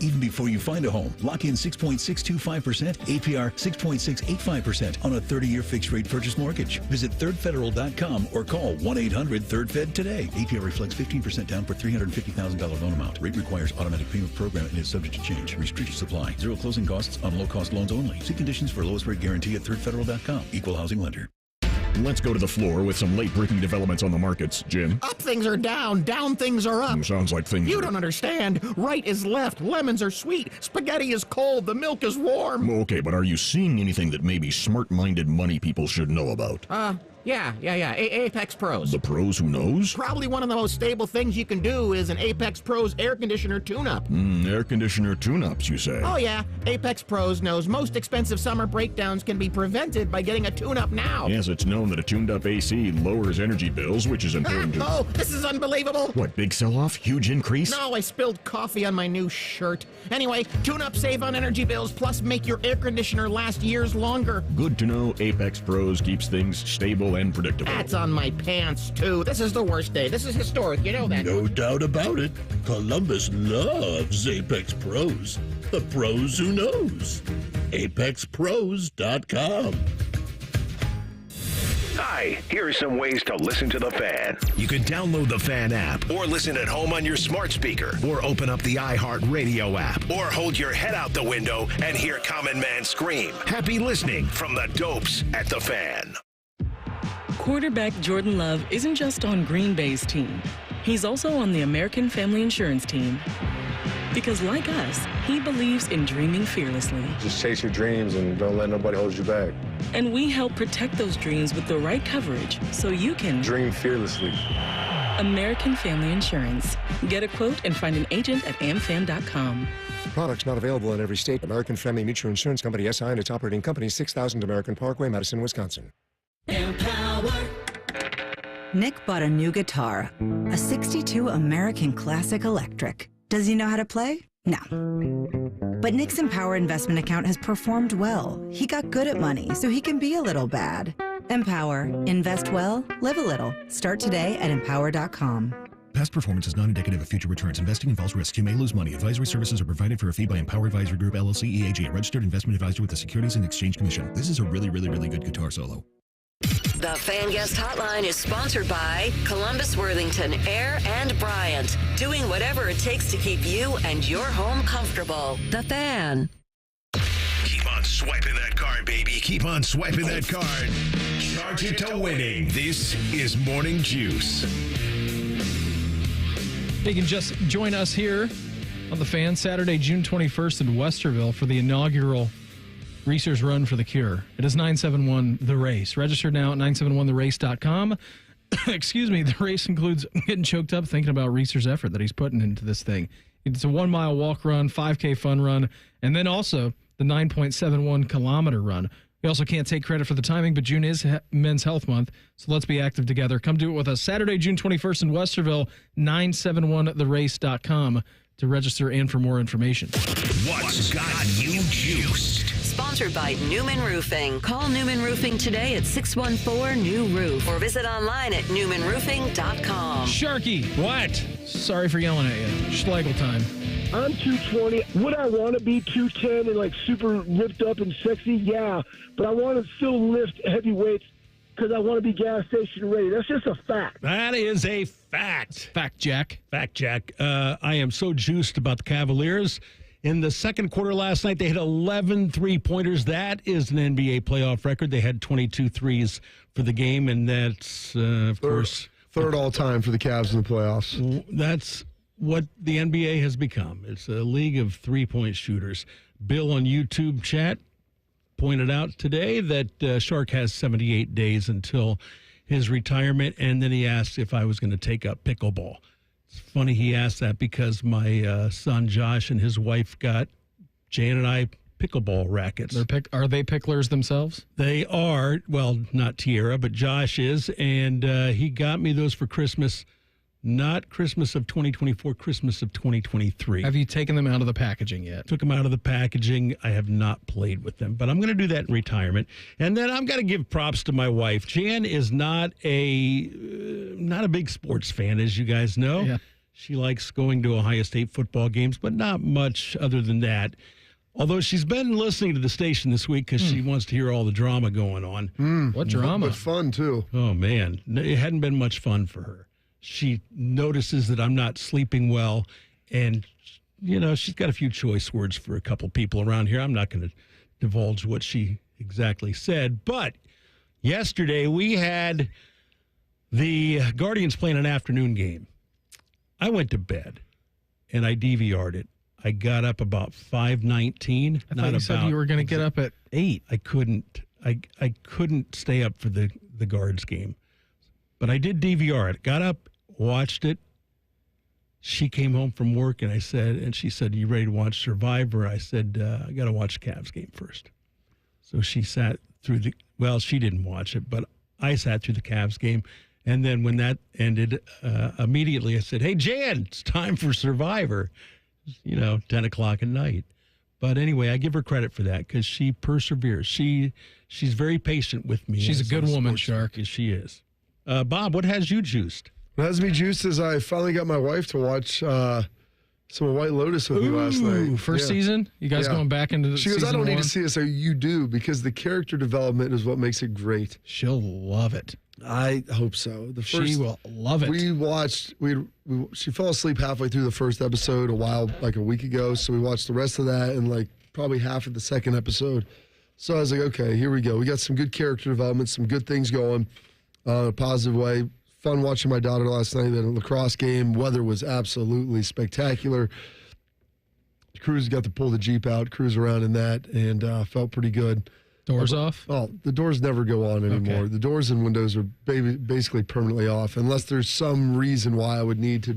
even before you find a home. Lock in 6.625%, APR 6.685% on a 30-year fixed-rate purchase mortgage. Visit thirdfederal.com or call 1-800-3RD-FED today. APR reflects 15% down for $350,000 loan amount. Rate requires automatic payment program and is subject to change. Restrictions apply. Zero closing costs on low-cost loans only. See conditions for lowest rate guarantee at thirdfederal.com. Equal housing lender. Let's go to the floor with some late-breaking developments on the markets. Jim? Up things are down, down things are up. Sounds like things You don't understand. Right is left, lemons are sweet, spaghetti is cold, the milk is warm. Okay, but are you seeing anything that maybe smart-minded money people should know about? Yeah. Apex Pros. The pros who knows? Probably one of the most stable things you can do is an Apex Pros air conditioner tune-up. Air conditioner tune-ups, you say? Oh yeah, Apex Pros knows most expensive summer breakdowns can be prevented by getting a tune-up now. Yes, it's known that a tuned-up AC lowers energy bills, which is important to... Oh, this is unbelievable. What, big sell-off? Huge increase? No, I spilled coffee on my new shirt. Anyway, tune-up save on energy bills, plus make your air conditioner last years longer. Good to know Apex Pros keeps things stable and predictable. That's on my pants, too. This is the worst day. This is historic, you know that. No doubt about it. Columbus loves Apex Pros. The pros who knows. ApexPros.com. Hi, here are some ways to listen to The Fan. You can download the Fan app, or listen at home on your smart speaker, or open up the iHeartRadio app, or hold your head out the window and hear Common Man scream. Happy listening from the Dopes at The Fan. Quarterback Jordan Love isn't just on Green Bay's team. He's also on the American Family Insurance team. Because like us, he believes in dreaming fearlessly. Just chase your dreams and don't let nobody hold you back. And we help protect those dreams with the right coverage so you can dream fearlessly. American Family Insurance. Get a quote and find an agent at amfam.com. Products not available in every state. American Family Mutual Insurance Company, SI, and its operating company, 6000 American Parkway, Madison, Wisconsin. Empower. Nick bought a new guitar, a 62 American Classic Electric. Does he know how to play? No. But Nick's Empower investment account has performed well. He got good at money, so he can be a little bad. Empower. Invest well, live a little. Start today at empower.com. Past performance is not indicative of future returns. Investing involves risks. You may lose money. Advisory services are provided for a fee by Empower Advisory Group, LLC, EAG, a registered investment advisor with the Securities and Exchange Commission. This is a really good guitar solo. The Fan Guest Hotline is sponsored by Columbus, Worthington, Air, and Bryant. Doing whatever it takes to keep you and your home comfortable. The Fan. Keep on swiping that card, baby. Keep on swiping that card. Charge it to winning. This is Morning Juice. You can just join us here on The Fan Saturday, June 21st in Westerville for the inaugural Reese's Run for the Cure. It is 971 The Race. Register now at 971therace.com. Excuse me, the race includes getting choked up thinking about Reese's effort that he's putting into this thing. It's a 1-mile walk run, 5K fun run, and then also the 9.71 kilometer run. We also can't take credit for the timing, but June is Men's Health Month, so let's be active together. Come do it with us. Saturday, June 21st in Westerville, 971therace.com to register and for more information. What's got you juiced? Sponsored by Newman Roofing. Call Newman Roofing today at 614-NEW-ROOF or visit online at newmanroofing.com. Sharky. What? Sorry for yelling at you. Schlegel time. I'm 220. Would I want to be 210 and like super ripped up and sexy? Yeah, but I want to still lift heavy weights because I want to be gas station ready. That's just a fact. That is a fact. Fact, Jack. Fact, Jack. I am so juiced about the Cavaliers. In the second quarter last night, they hit 11 three-pointers. That is an NBA playoff record. They had 22 threes for the game, and that's, of course... Third all-time for the Cavs in the playoffs. That's what the NBA has become. It's a league of three-point shooters. Bill on YouTube chat pointed out today that Shark has 78 days until his retirement, and then he asked if I was going to take up pickleball. It's funny he asked that because my son Josh and his wife got Jane and I pickleball rackets. Are they picklers themselves? They are. Well, not Tierra, but Josh is, and he got me those for Christmas. Not Christmas of 2024, Christmas of 2023. Have you taken them out of the packaging yet? Took them out of the packaging. I have not played with them, but I'm going to do that in retirement. And then I'm going to give props to my wife. Jan is not a big sports fan, as you guys know. Yeah. She likes going to Ohio State football games, but not much other than that. Although she's been listening to the station this week because she wants to hear all the drama going on. What drama? But fun, too. Oh, man. It hadn't been much fun for her. She notices that I'm not sleeping well, and, she's got a few choice words for a couple people around here. I'm not going to divulge what she exactly said, but yesterday we had the Guardians playing an afternoon game. I went to bed, and I DVR'd it. I got up about 5:19. I thought you said you were going to get up at 8. I couldn't. I couldn't stay up for the Guards game, but I did DVR it. Got up, watched it. She came home from work, and she said, "You ready to watch Survivor?" I said, "I got to watch the Cavs game first." So she sat through she didn't watch it, but I sat through the Cavs game. And then when that ended, immediately I said, "Hey, Jan, it's time for Survivor." 10 o'clock at night. But anyway, I give her credit for that because she perseveres. She's very patient with me. She's a good woman, Shark. She is. Bob, what has you juiced? What has me juiced is I finally got my wife to watch some of White Lotus with me last night. First season? You guys going back into the She goes, "I don't need to see it." So you do, because the character development is what makes it great. She'll love it. I hope so. She will love it. We watched. She fell asleep halfway through the first episode a week ago. So we watched the rest of that and probably half of the second episode. So I was like, okay, here we go. We got some good character development, some good things going in a positive way. Fun watching my daughter last night at a lacrosse game. Weather was absolutely spectacular. Cruz got to pull the Jeep out, cruise around in that, and felt pretty good. Doors off? Oh, the doors never go on anymore. Okay. The doors and windows are basically permanently off, unless there's some reason why I would need to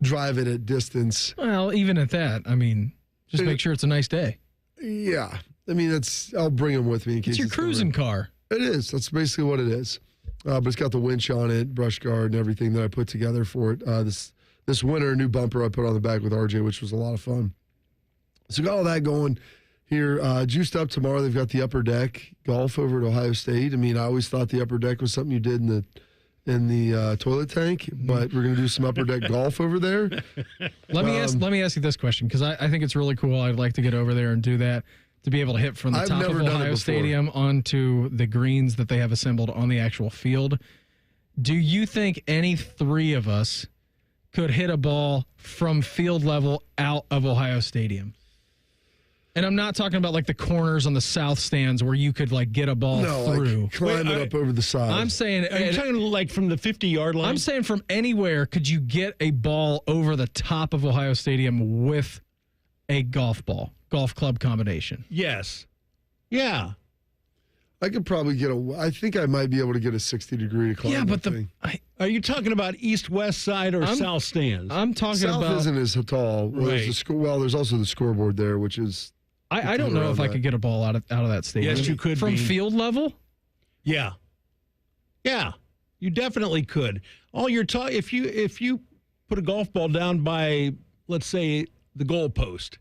drive it at distance. Well, even at that, just make sure it's a nice day. Yeah. I'll bring them with me in case it's your cruising car. It is. That's basically what it is. But it's got the winch on it, brush guard, and everything that I put together for it. This winter, a new bumper I put on the back with RJ, which was a lot of fun. So got all that going here. Juiced up tomorrow. They've got the upper deck golf over at Ohio State. I always thought the upper deck was something you did in the toilet tank, but we're going to do some upper deck golf over there. Let me ask you this question, because I think it's really cool. I'd like to get over there and do that, to be able to hit from the top of Ohio Stadium onto the greens that they have assembled on the actual field. Do you think any three of us could hit a ball from field level out of Ohio Stadium? And I'm not talking about the corners on the south stands where you could get a ball through. Climb it up over the side. I'm saying, are you talking from the 50-yard line? I'm saying from anywhere. Could you get a ball over the top of Ohio Stadium with a golf club combination? Yes. Yeah. I could probably I think I might be able to get a 60-degree to climb. Yeah, but are you talking about east-west side or south stands? I'm talking south about. South isn't as tall. Right. There's also the scoreboard there, which is. I don't know if I could get a ball out of that stadium. Yes, you could. From field level? Yeah. Yeah, you definitely could. All you're if you put a golf ball down by, let's say, the goal post,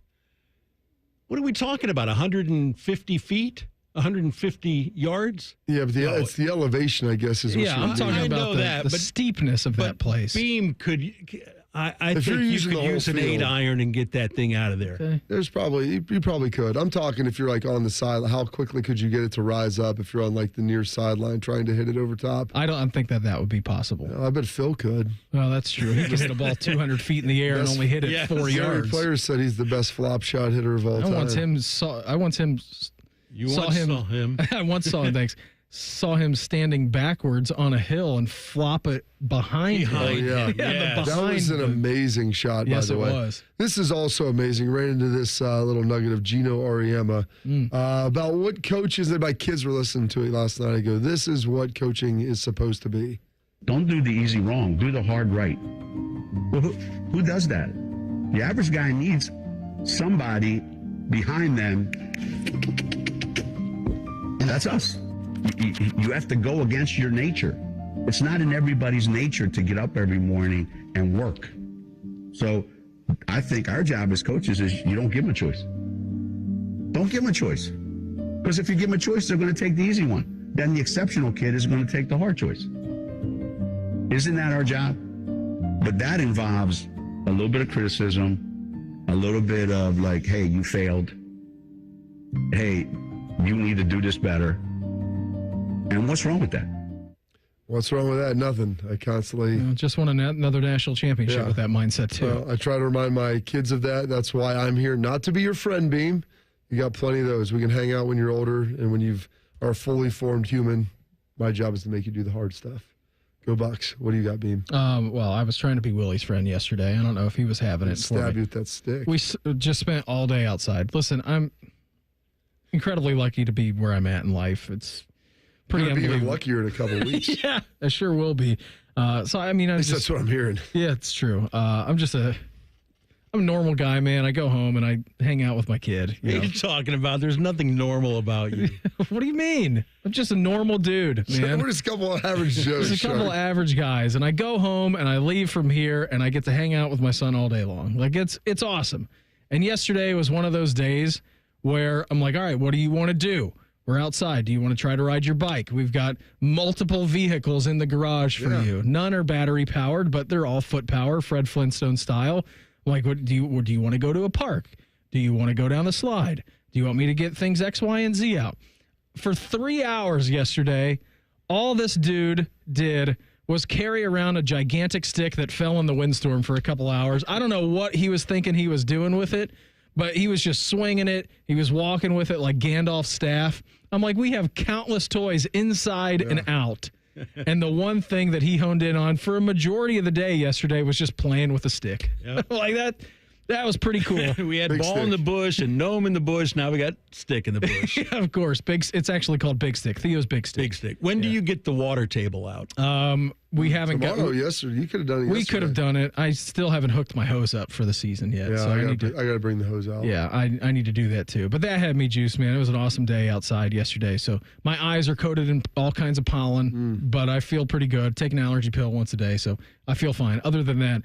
what are we talking about? 150 feet? 150 yards? Yeah, but it's the elevation, I guess, is what I'm talking about the steepness of that place. Beam could. I think you could use an 8-iron and get that thing out of there. Okay. You probably could. I'm talking if you're on the side, how quickly could you get it to rise up if you're on the near sideline trying to hit it over top? I don't think that would be possible. I bet Phil could. Well, that's true. He can hit a ball 200 feet in the air and only hit it 4 yards. Players said he's the best flop shot hitter of all time. I once saw him. Thanks. Saw him standing backwards on a hill and flop it behind him. Oh, yeah. That was an amazing shot, by the way. Yes, it was. This is also amazing. Ran into this little nugget of Gino Auriemma about what coaches, and my kids were listening to it last night. I go, this is what coaching is supposed to be. Don't do the easy wrong. Do the hard right. Well, who does that? The average guy needs somebody behind them. And that's us. You have to go against your nature. It's not in everybody's nature to get up every morning and work. So I think our job as coaches is you don't give them a choice. Don't give them a choice. Because if you give them a choice, they're going to take the easy one. Then the exceptional kid is going to take the hard choice. Isn't that our job? But that involves a little bit of criticism, a little bit of like, hey, you failed. Hey, you need to do this better. And what's wrong with that? What's wrong with that? Nothing. I constantly... just won another national championship with that mindset, too. Well, I try to remind my kids of that. That's why I'm here. Not to be your friend, Beam. You got plenty of those. We can hang out when you're older and when you are a fully formed human. My job is to make you do the hard stuff. Go Bucks. What do you got, Beam? Well, I was trying to be Willie's friend yesterday. I don't know if he was having it. Stab you with that stick. We just spent all day outside. Listen, I'm incredibly lucky to be where I'm at in life. It's pretty You're gonna be even unbelievable. luckier in a couple of weeks. Yeah, I sure will be. So I mean, that's what I'm hearing. Yeah, it's true. I'm a normal guy, man. I go home and I hang out with my kid. What are you talking about? There's nothing normal about you. What do you mean? I'm just a normal dude, man. We're just a couple of average Joes. Just a couple of average guys, and I go home and I leave from here and I get to hang out with my son all day long. Like it's awesome. And yesterday was one of those days where I'm like, all right, what do you want to do? We're outside. Do you want to try to ride your bike? We've got multiple vehicles in the garage for you. None are battery powered, but they're all foot power, Fred Flintstone style. Like, what do you want to go to a park? Do you want to go down the slide? Do you want me to get things X, Y, and Z out? For 3 hours yesterday, all this dude did was carry around a gigantic stick that fell in the windstorm for a couple hours. I don't know what he was thinking he was doing with it, but he was just swinging it. He was walking with it like Gandalf's staff. I'm like, we have countless toys inside and out. And the one thing that he honed in on for a majority of the day yesterday was just playing with a stick. Yep. Like that was pretty cool. We had ball in the bush and gnome in the bush. Now we got stick in the bush. Yeah, of course. It's actually called Big Stick. Theo's Big Stick. Big Stick. When do you get the water table out? We haven't got yesterday. You could have done it. We could have done it. I still haven't hooked my hose up for the season yet. Yeah, so I got to bring the hose out. Yeah, I need to do that too. But that had me juiced, man. It was an awesome day outside yesterday. So my eyes are coated in all kinds of pollen, but I feel pretty good. Take an allergy pill once a day, so I feel fine. Other than that,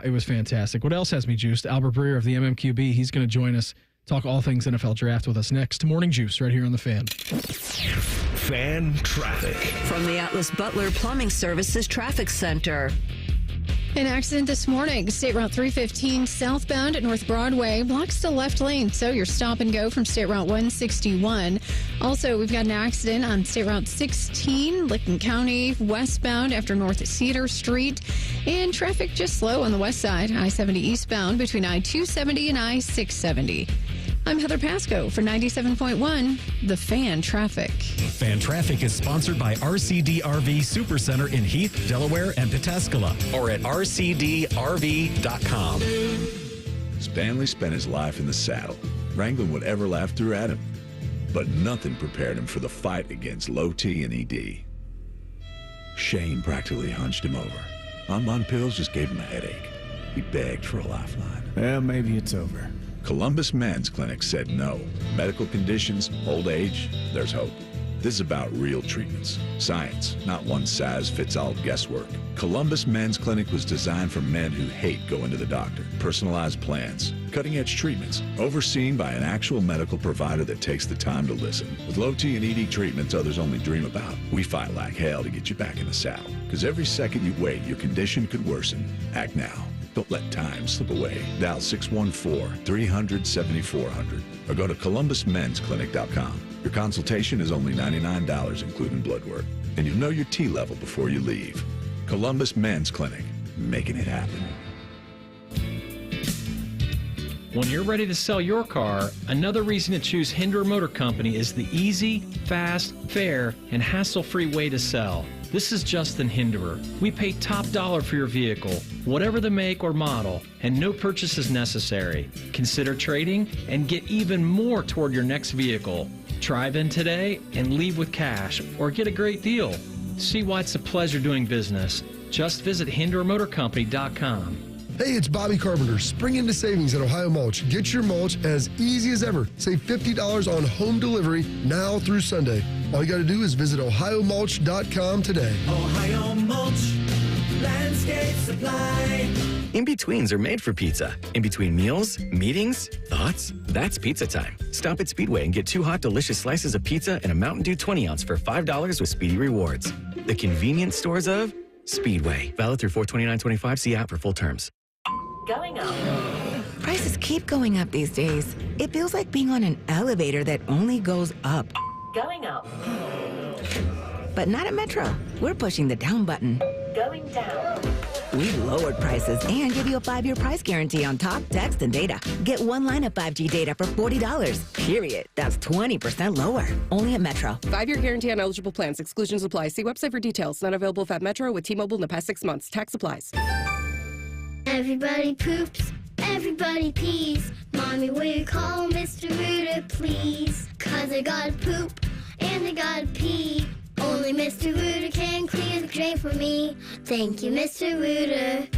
it was fantastic. What else has me juiced? Albert Breer of the MMQB. He's going to join us, talk all things NFL Draft with us next. Morning Juice right here on The Fan. Fan traffic. From the Atlas Butler Plumbing Services Traffic Center. An accident this morning, State Route 315 southbound at North Broadway blocks the left lane, so you're stop and go from State Route 161. Also, we've got an accident on State Route 16, Licking County, westbound after North Cedar Street, and traffic just slow on the west side, I-70 eastbound between I-270 and I-670. I'm Heather Pasco for 97.1, The Fan Traffic. Fan Traffic is sponsored by RCD-RV Supercenter in Heath, Delaware, and Pataskala, or at rcdrv.com. Stanley spent his life in the saddle, wrangling whatever life threw at him. But nothing prepared him for the fight against low T and ED. Shane practically hunched him over. Bonbon pills just gave him a headache. He begged for a lifeline. Well, maybe it's over. Columbus Men's Clinic said no. Medical conditions, old age, there's hope. This is about real treatments. Science, not one-size-fits-all guesswork. Columbus Men's Clinic was designed for men who hate going to the doctor. Personalized plans, cutting-edge treatments, overseen by an actual medical provider that takes the time to listen. With low T and ED treatments others only dream about, we fight like hell to get you back in the saddle. Because every second you wait, your condition could worsen. Act now. Don't let time slip away. Dial 614-300-7400 or go to columbusmensclinic.com. Your consultation is only $99, including blood work. And you'll know your T level before you leave. Columbus Men's Clinic, making it happen. When you're ready to sell your car, another reason to choose Hinderer Motor Company is the easy, fast, fair, and hassle-free way to sell. This is Justin Hinderer. We pay top dollar for your vehicle, whatever the make or model, and no purchase is necessary. Consider trading and get even more toward your next vehicle. Drive in today and leave with cash or get a great deal. See why it's a pleasure doing business. Just visit HindererMotorCompany.com. Hey, it's Bobby Carpenter. Spring into savings at Ohio Mulch. Get your mulch as easy as ever. Save $50 on home delivery now through Sunday. All you got to do is visit OhioMulch.com today. Ohio Mulch, landscape supply. In-betweens are made for pizza. In between meals, meetings, thoughts, that's pizza time. Stop at Speedway and get 2 hot, delicious slices of pizza and a Mountain Dew 20-ounce for $5 with Speedy Rewards. The convenience stores of Speedway. Valid through 4/29/25. See app for full terms. Going up. Prices keep going up these days. It feels like being on an elevator that only goes up. Going up. But not at Metro. We're pushing the down button. Going down. We lowered prices and give you a 5-year price guarantee on talk, text, and data. Get one line of 5G data for $40. Period. That's 20% lower. Only at Metro. 5-year guarantee on eligible plans. Exclusions apply. See website for details. Not available at Metro with T-Mobile in the past 6 months. Tax applies. Everybody poops, everybody pees. Mommy, will you call Mr. Rooter, please? 'Cause I gotta poop and I gotta pee. Only Mr. Rooter can clear the drain for me. Thank you, Mr. Rooter.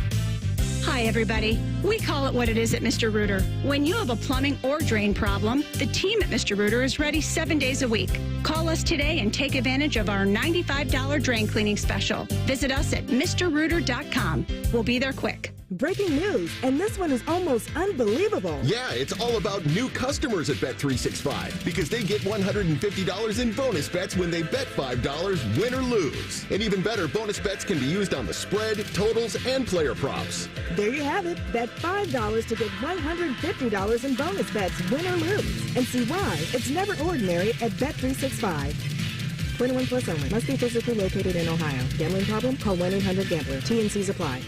Hi, everybody. We call it what it is at Mr. Rooter. When you have a plumbing or drain problem, the team at Mr. Rooter is ready 7 days a week. Call us today and take advantage of our $95 drain cleaning special. Visit us at MrRooter.com. We'll be there quick. Breaking news, and this one is almost unbelievable. Yeah, it's all about new customers at Bet365 because they get $150 in bonus bets when they bet $5, win or lose. And even better, bonus bets can be used on the spread, totals, and player props. There you have it. Bet $5 to get $150 in bonus bets, win or lose. And see why it's never ordinary at Bet365. 21 plus only. Must be physically located in Ohio. Gambling problem? Call 1-800-GAMBLER. T&Cs apply.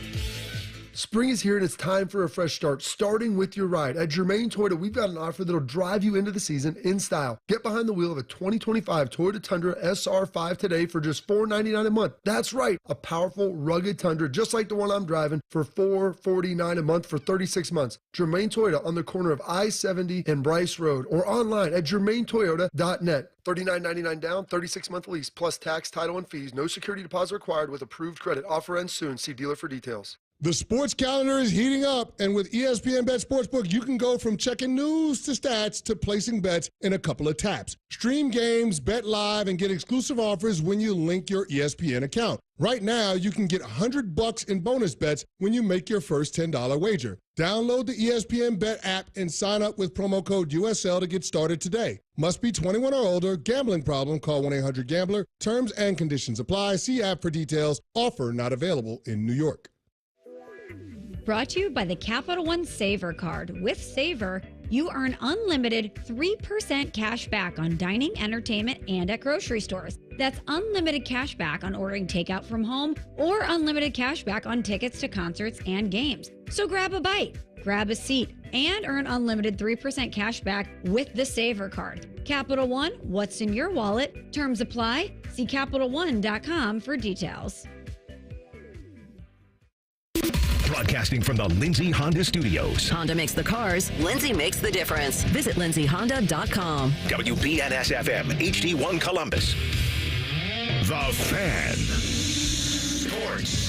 Spring is here and it's time for a fresh start, starting with your ride. At Germain Toyota, we've got an offer that'll drive you into the season in style. Get behind the wheel of a 2025 Toyota Tundra SR5 today for just $499 a month. That's right, a powerful, rugged Tundra just like the one I'm driving for $449 a month for 36 months. Germain Toyota on the corner of I-70 and Bryce Road or online at germaintoyota.net. $39.99 down, 36-month lease, plus tax, title, and fees. No security deposit required with approved credit. Offer ends soon. See dealer for details. The sports calendar is heating up, and with ESPN Bet Sportsbook, you can go from checking news to stats to placing bets in a couple of taps. Stream games, bet live, and get exclusive offers when you link your ESPN account. Right now, you can get $100 in bonus bets when you make your first $10 wager. Download the ESPN Bet app and sign up with promo code USL to get started today. Must be 21 or older. Gambling problem? Call 1-800-GAMBLER. Terms and conditions apply. See app for details. Offer not available in New York. Brought to you by the Capital One Saver Card. With Saver, you earn unlimited 3% cash back on dining, entertainment, and at grocery stores. That's unlimited cash back on ordering takeout from home or unlimited cash back on tickets to concerts and games. So grab a bite, grab a seat, and earn unlimited 3% cash back with the Saver Card. Capital One, what's in your wallet? Terms apply. See CapitalOne.com for details. Broadcasting from the Lindsay Honda Studios. Honda makes the cars. Lindsay makes the difference. Visit lindsayhonda.com. WBNS-FM, HD1 Columbus. The Fan.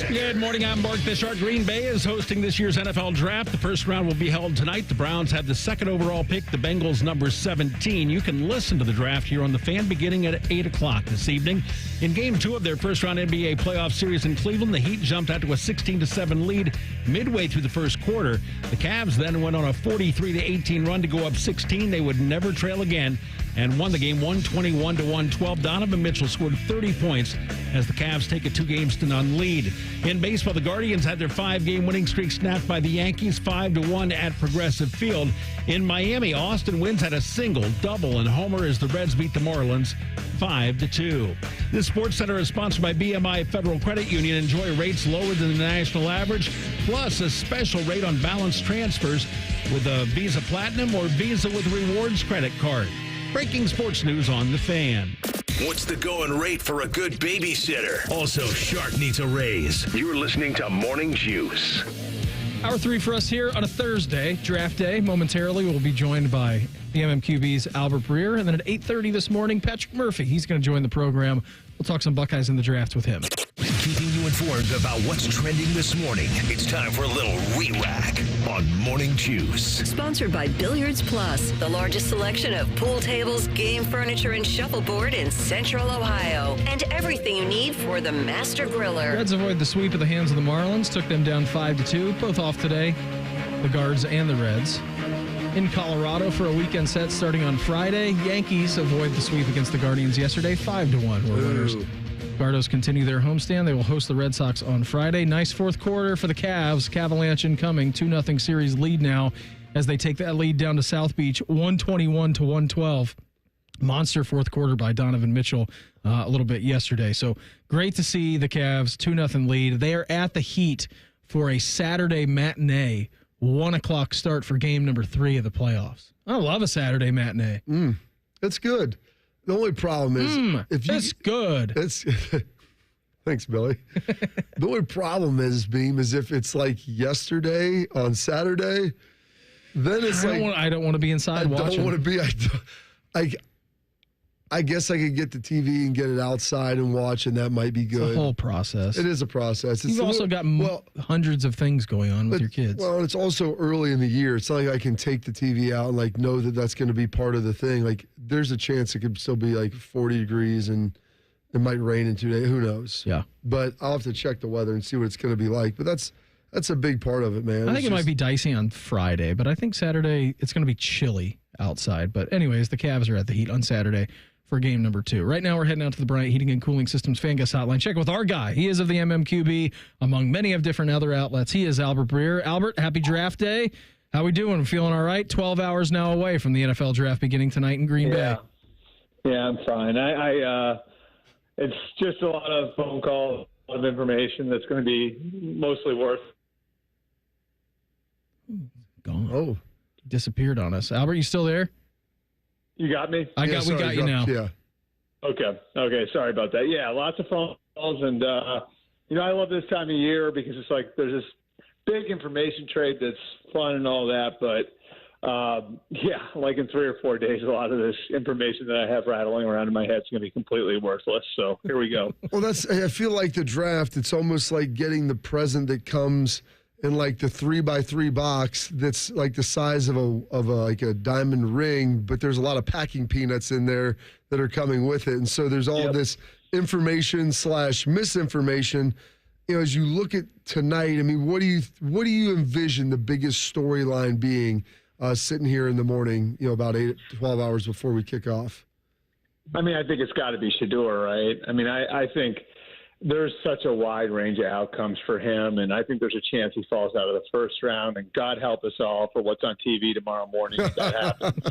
Good morning, I'm Mark Bishart. Green Bay is hosting this year's NFL Draft. The first round will be held tonight. The Browns have the second overall pick, the Bengals number 17. You can listen to the draft here on The Fan beginning at 8 o'clock this evening. In Game 2 of their first-round NBA playoff series in Cleveland, the Heat jumped out to a 16-7 lead midway through the first quarter. The Cavs then went on a 43-18 run to go up 16. They would never trail again and won the game 121-112. Donovan Mitchell scored 30 points as the Cavs take a 2-0 lead. In baseball, the Guardians had their 5-game winning streak snapped by the Yankees 5-1 at Progressive Field. In Miami, Austin Wynns had a single, double, and homer as the Reds beat the Marlins 5-2. This Sports Center is sponsored by BMI Federal Credit Union. Enjoy rates lower than the national average, plus a special rate on balance transfers with a Visa Platinum or Visa with Rewards credit card. Breaking sports news on The Fan. What's the going rate for a good babysitter? Also, Shark needs a raise. You're listening to Morning Juice. Hour 3 for us here on a Thursday, draft day. Momentarily, we'll be joined by the MMQB's Albert Breer. And then at 8:30 this morning, Patrick Murphy. He's going to join the program. We'll talk some Buckeyes in the draft with him. Keeping you informed about what's trending this morning. It's time for a little re-rack on Morning Juice. Sponsored by Billiards Plus, the largest selection of pool tables, game furniture, and shuffleboard in Central Ohio. And everything you need for the master griller. Reds avoid the sweep at the hands of the Marlins. Took them down 5-2. Both off today, the Guards and the Reds. In Colorado for a weekend set starting on Friday. Yankees avoid the sweep against the Guardians yesterday. 5-1 were winners. Gardos continue their homestand. They will host the Red Sox on Friday. Nice fourth quarter for the Cavs. Cavaliers incoming. 2-0 series lead now as they take that lead down to South Beach, 121-112. Monster fourth quarter by Donovan Mitchell a little bit yesterday. So great to see the Cavs 2-0 lead. They are at the Heat for a Saturday matinee, 1 o'clock start for game number 3 of the playoffs. I love a Saturday matinee. That's good. The only problem is it's good. Thanks, Billy. The only problem is, Beam, is if it's like yesterday on Saturday, then it's I don't want to be inside watching. I don't want to be. I guess I could get the TV and get it outside and watch, and that might be good. It's a whole process. It is a process. You've also got hundreds of things going on with your kids. Well, and it's also early in the year. It's not like I can take the TV out and know that that's going to be part of the thing. There's a chance it could still be 40 degrees and it might rain in 2 days. Who knows? Yeah. But I'll have to check the weather and see what it's going to be like. But that's a big part of it, man. I think it might be dicey on Friday, but I think Saturday it's going to be chilly outside. But anyways, the Cavs are at the Heat on Saturday for game number 2. Right now, we're heading out to the Bryant Heating and Cooling Systems Fan Guest Hotline. Check with our guy. He is of the MMQB, among many of different other outlets. He is Albert Breer. Albert, happy draft day. How we doing? Feeling all right? 12 hours now away from the NFL draft beginning tonight in Green Bay. Yeah, I'm fine. It's just a lot of phone calls, a lot of information that's going to be mostly worth. Gone. Oh, disappeared on us. Albert, you still there? You got me? We got you now. Yeah. Okay. Sorry about that. Yeah, lots of phone calls. And, I love this time of year because it's there's this big information trade that's fun and all that. But, in 3 or 4 days, a lot of this information that I have rattling around in my head is going to be completely worthless. So here we go. Well, I feel like the draft, it's almost like getting the present that comes in the 3x3 box that's the size of a diamond ring, but there's a lot of packing peanuts in there that are coming with it. And so there's all this information / misinformation. As you look at tonight, I mean, what do you envision the biggest storyline being sitting here in the morning, about 12 hours before we kick off? I mean, I think it's got to be Shedeur, right? I mean, I think there's such a wide range of outcomes for him, and I think there's a chance he falls out of the first round, and God help us all for what's on TV tomorrow morning if that happens.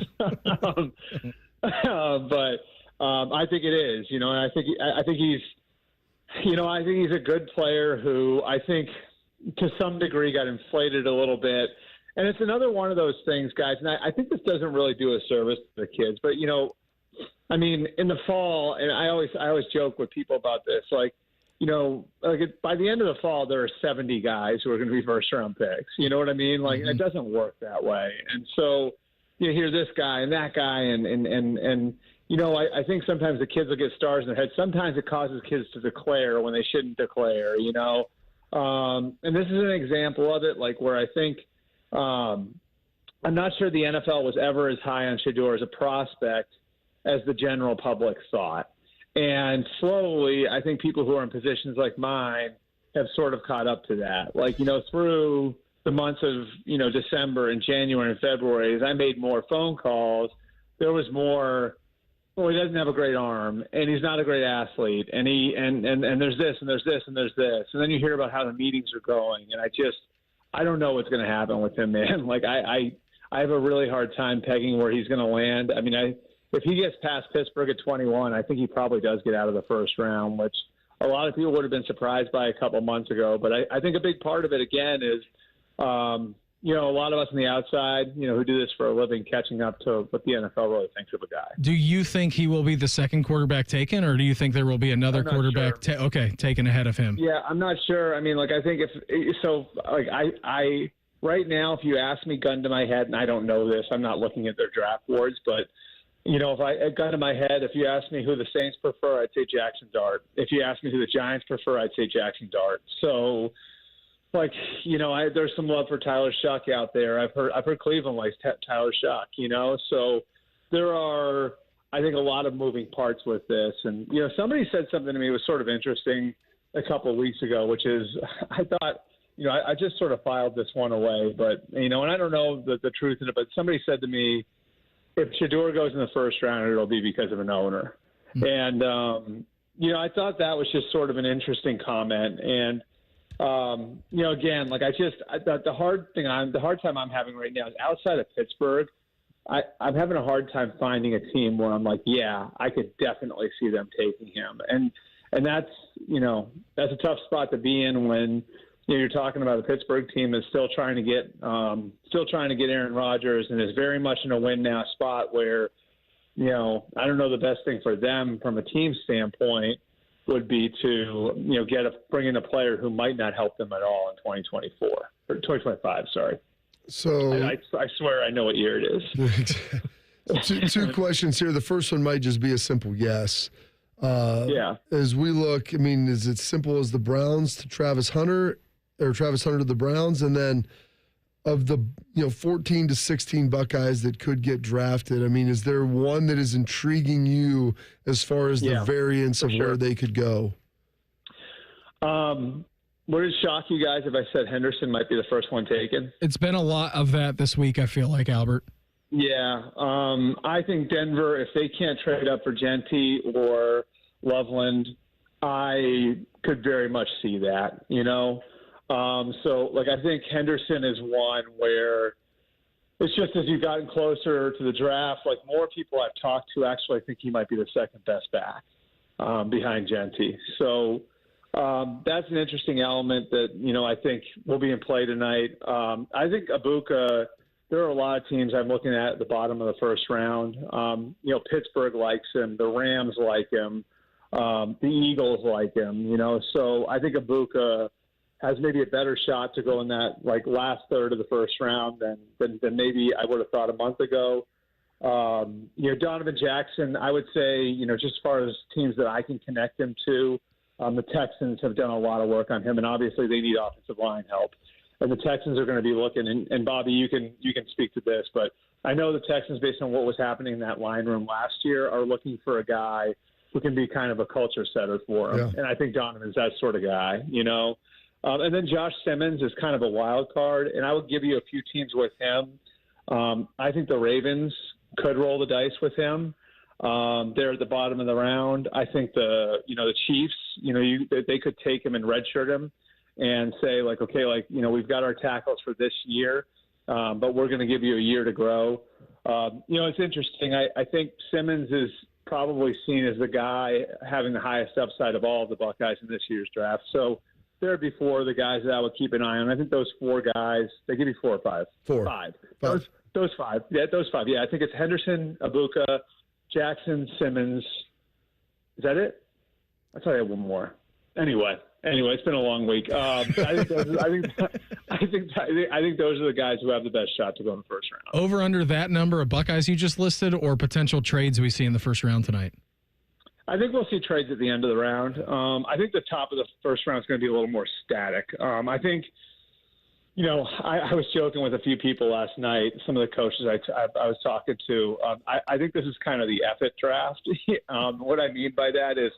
I think it is, and I think he's a good player who I think to some degree got inflated a little bit. And it's another one of those things, guys, and I think this doesn't really do a service to the kids, but I mean, in the fall, and I always joke with people about this, by the end of the fall, there are 70 guys who are going to be first-round picks. You know what I mean? It doesn't work that way. And so you hear this guy and that guy, and I think sometimes the kids will get stars in their head. Sometimes it causes kids to declare when they shouldn't declare, And this is an example of it, where I think I'm not sure the NFL was ever as high on Shedeur as a prospect as the general public thought. And slowly, I think people who are in positions like mine have sort of caught up to that. Through the months of, December and January and February, as I made more phone calls, there was more, he doesn't have a great arm, and he's not a great athlete, and there's this, and there's this, and there's this. And then you hear about how the meetings are going, and I don't know what's going to happen with him, man. I have a really hard time pegging where he's going to land. I mean, if he gets past Pittsburgh at 21, I think he probably does get out of the first round, which a lot of people would have been surprised by a couple months ago. But I think a big part of it, again, is, a lot of us on the outside, who do this for a living, catching up to what the NFL really thinks of a guy. Do you think he will be the second quarterback taken, or do you think there will be another quarterback taken ahead of him? Yeah, I'm not sure. I mean, I think I right now, if you ask me gun to my head, and I don't know this, I'm not looking at their draft boards, but if I gun to my head, if you ask me who the Saints prefer, I'd say Jackson Dart. If you ask me who the Giants prefer, I'd say Jackson Dart. So, there's some love for Tyler Shuck out there. I've heard Cleveland likes Tyler Shuck. So there are, I think, a lot of moving parts with this. And somebody said something to me that was sort of interesting a couple of weeks ago, which is I thought, I just sort of filed this one away, but and I don't know the truth in it, but somebody said to me, if Shedeur goes in the first round, it'll be because of an owner. Mm-hmm. I thought that was just sort of an interesting comment. And, again, like the hard time I'm having right now is outside of Pittsburgh, I'm having a hard time finding a team where I'm like, yeah, I could definitely see them taking him. And that's a tough spot to be in when you're talking about a Pittsburgh team that's still trying to get Aaron Rodgers and is very much in a win now spot where, I don't know, the best thing for them from a team standpoint would be to, bring in a player who might not help them at all in 2024 or 2025. Sorry. So I swear I know what year it is. two questions here. The first one might just be a simple yes. As we look, is it simple as the Browns to Travis Hunter or Travis Hunter to the Browns? And then of the 14 to 16 Buckeyes that could get drafted, is there one that is intriguing you as far as the variance of where they could go? Would it shock you guys if I said Henderson might be the first one taken? It's been a lot of that this week, I feel like, Albert. Yeah. I think Denver, if they can't trade up for Genty or Loveland, I could very much see that, I think Henderson is one where it's just as you've gotten closer to the draft, more people I've talked to actually think he might be the second best back behind Genty. So that's an interesting element that, I think will be in play tonight. I think Ibuka, there are a lot of teams I'm looking at the bottom of the first round. Pittsburgh likes him. The Rams like him. The Eagles like him, So I think Ibuka has maybe a better shot to go in that last third of the first round than maybe I would have thought a month ago. Donovan Jackson, I would say, just as far as teams that I can connect him to, the Texans have done a lot of work on him, and obviously they need offensive line help. And the Texans are going to be looking, and Bobby, you can speak to this, but I know the Texans, based on what was happening in that line room last year, are looking for a guy who can be kind of a culture setter for them. Yeah. And I think Donovan's that sort of guy, And then Josh Simmons is kind of a wild card, and I would give you a few teams with him. I think the Ravens could roll the dice with him. They're at the bottom of the round. I think the Chiefs, they could take him and redshirt him and say we've got our tackles for this year, but we're going to give you a year to grow. It's interesting. I think Simmons is probably seen as the guy having the highest upside of all of the Buckeyes in this year's draft. So there'd be four of the guys that I would keep an eye on. I think those four guys, they give you 4 or 5? 4. 5. Those 5. Yeah, those 5. Yeah, I think it's Henderson, Ibuka, Jackson, Simmons. Is that it? I thought I had one more. Anyway, it's been a long week. I think those are the guys who have the best shot to go in the first round. Over under that number of Buckeyes you just listed, or potential trades we see in the first round tonight? I think we'll see trades at the end of the round. I think the top of the first round is going to be a little more static. I think, I was joking with a few people last night, some of the coaches I was talking to. I think this is kind of the F-it draft. What I mean by that is,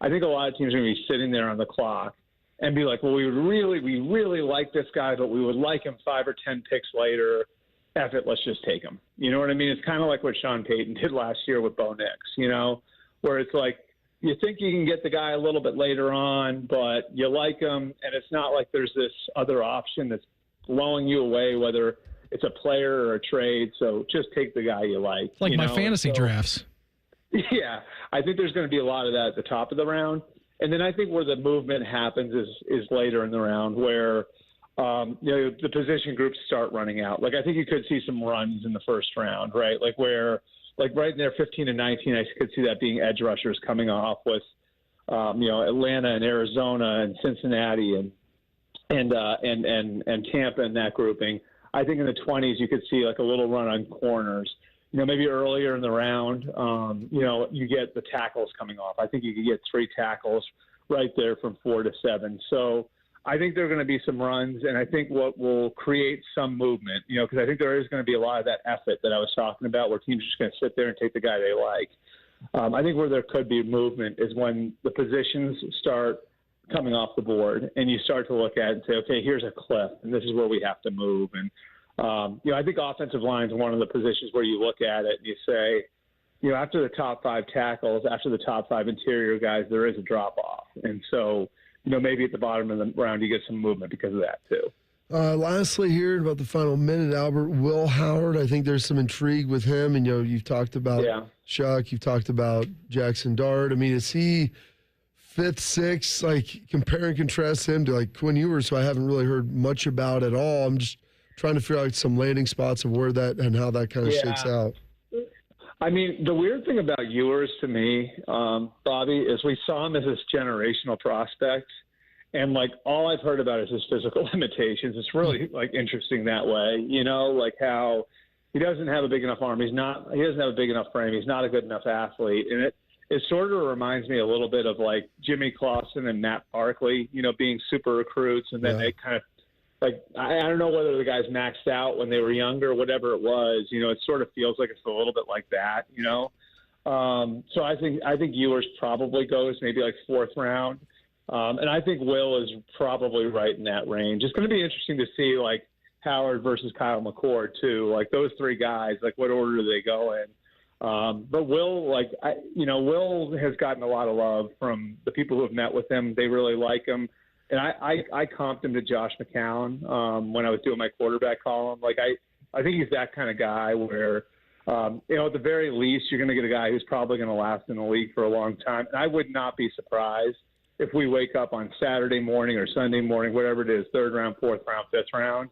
I think a lot of teams are going to be sitting there on the clock and be like, well, we really like this guy, but we would like him 5 or 10 picks later. F-it, let's just take him. You know what I mean? It's kind of like what Sean Payton did last year with Bo Nix, where it's like you think you can get the guy a little bit later on, but you like him, and it's not like there's this other option that's blowing you away, whether it's a player or a trade. So just take the guy you like. Like my fantasy drafts. Yeah, I think there's going to be a lot of that at the top of the round. And then I think where the movement happens is later in the round where, the position groups start running out. I think you could see some runs in the first round, right? Right in there, 15 and 19, I could see that being edge rushers coming off with, Atlanta and Arizona and Cincinnati and Tampa in that grouping. I think in the 20s you could see a little run on corners. Maybe earlier in the round, you get the tackles coming off. I think you could get 3 tackles right there from 4 to 7. So I think there are going to be some runs, and I think what will create some movement, because I think there is going to be a lot of that effort that I was talking about where teams are just going to sit there and take the guy they like. I think where there could be movement is when the positions start coming off the board and you start to look at it and say, okay, here's a cliff, and this is where we have to move. And, I think offensive line is one of the positions where you look at it and you say, after the top 5 tackles, after the top 5 interior guys, there is a drop-off. And so, maybe at the bottom of the round you get some movement because of that too. Lastly, here about the final minute, Albert, Will Howard. I think there's some intrigue with him. And, you've talked about Shuck. You've talked about Jackson Dart. I mean, is he 5th, 6th? Like, compare and contrast him to, like, Quinn Ewers, who I haven't really heard much about at all. I'm just trying to figure out some landing spots of where that and how that kind of shakes out. I mean, the weird thing about Ewers to me, Bobby, is we saw him as this generational prospect. And, like, all I've heard about is his physical limitations. It's really, like, interesting that way, like how he doesn't have a big enough arm. He doesn't have a big enough frame. He's not a good enough athlete. And it sort of reminds me a little bit of, like, Jimmy Clausen and Matt Barkley, being super recruits. And then they kind of, like, I don't know whether the guys maxed out when they were younger, whatever it was. It sort of feels like it's a little bit like that, So I think Ewers probably goes maybe, like, 4th round. And I think Will is probably right in that range. It's going to be interesting to see, like, Howard versus Kyle McCord, too. Like, those 3 guys, like, what order do they go in? But Will, Will has gotten a lot of love from the people who have met with him. They really like him. And I comped him to Josh McCown when I was doing my quarterback column. Like, I think he's that kind of guy where, at the very least, you're going to get a guy who's probably going to last in the league for a long time. And I would not be surprised if we wake up on Saturday morning or Sunday morning, whatever it is, 3rd round, 4th round, 5th round,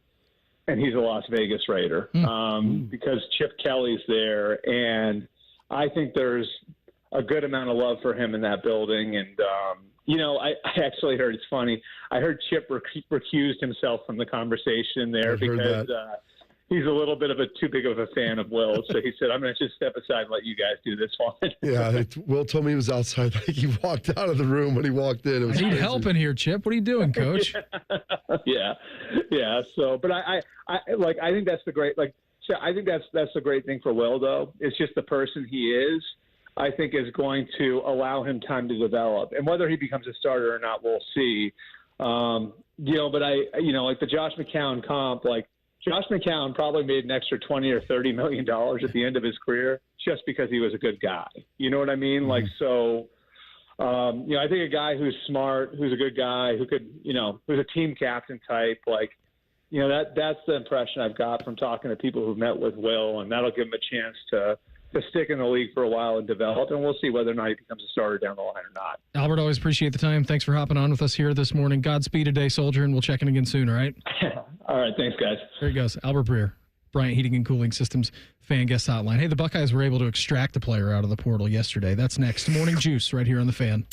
and he's a Las Vegas Raider because Chip Kelly's there. And I think there's a good amount of love for him in that building. And, I actually heard, it's funny, I heard Chip recused himself from the conversation there because he's a little bit of too big of a fan of Will. So he said, I'm going to just step aside and let you guys do this one. Yeah, Will told me he was outside. Like, he walked out of the room when he walked in. It was I need crazy. help in here, Chip. What are you doing, Coach? Yeah. So, but I think that's the great, I think that's the great thing for Will, though. It's just the person he is, I think, is going to allow him time to develop. And whether he becomes a starter or not, we'll see. But like the Josh McCown comp, like, Josh McCown probably made an extra $20 or $30 million at the end of his career just because he was a good guy. You know what I mean? Mm-hmm. Like, so, I think a guy who's smart, who's a good guy, who could, who's a team captain type, like, that's the impression I've got from talking to people who've met with Will, and that'll give him a chance to stick in the league for a while and develop, and we'll see whether or not he becomes a starter down the line or not. Albert, always appreciate the time. Thanks for hopping on with us here this morning. Godspeed today, soldier, and we'll check in again soon, all right? All right, thanks, guys. There he goes, Albert Breer, Bryant Heating and Cooling Systems fan guest hotline. Hey, the Buckeyes were able to extract a player out of the portal yesterday. That's next. Morning Juice right here on The Fan.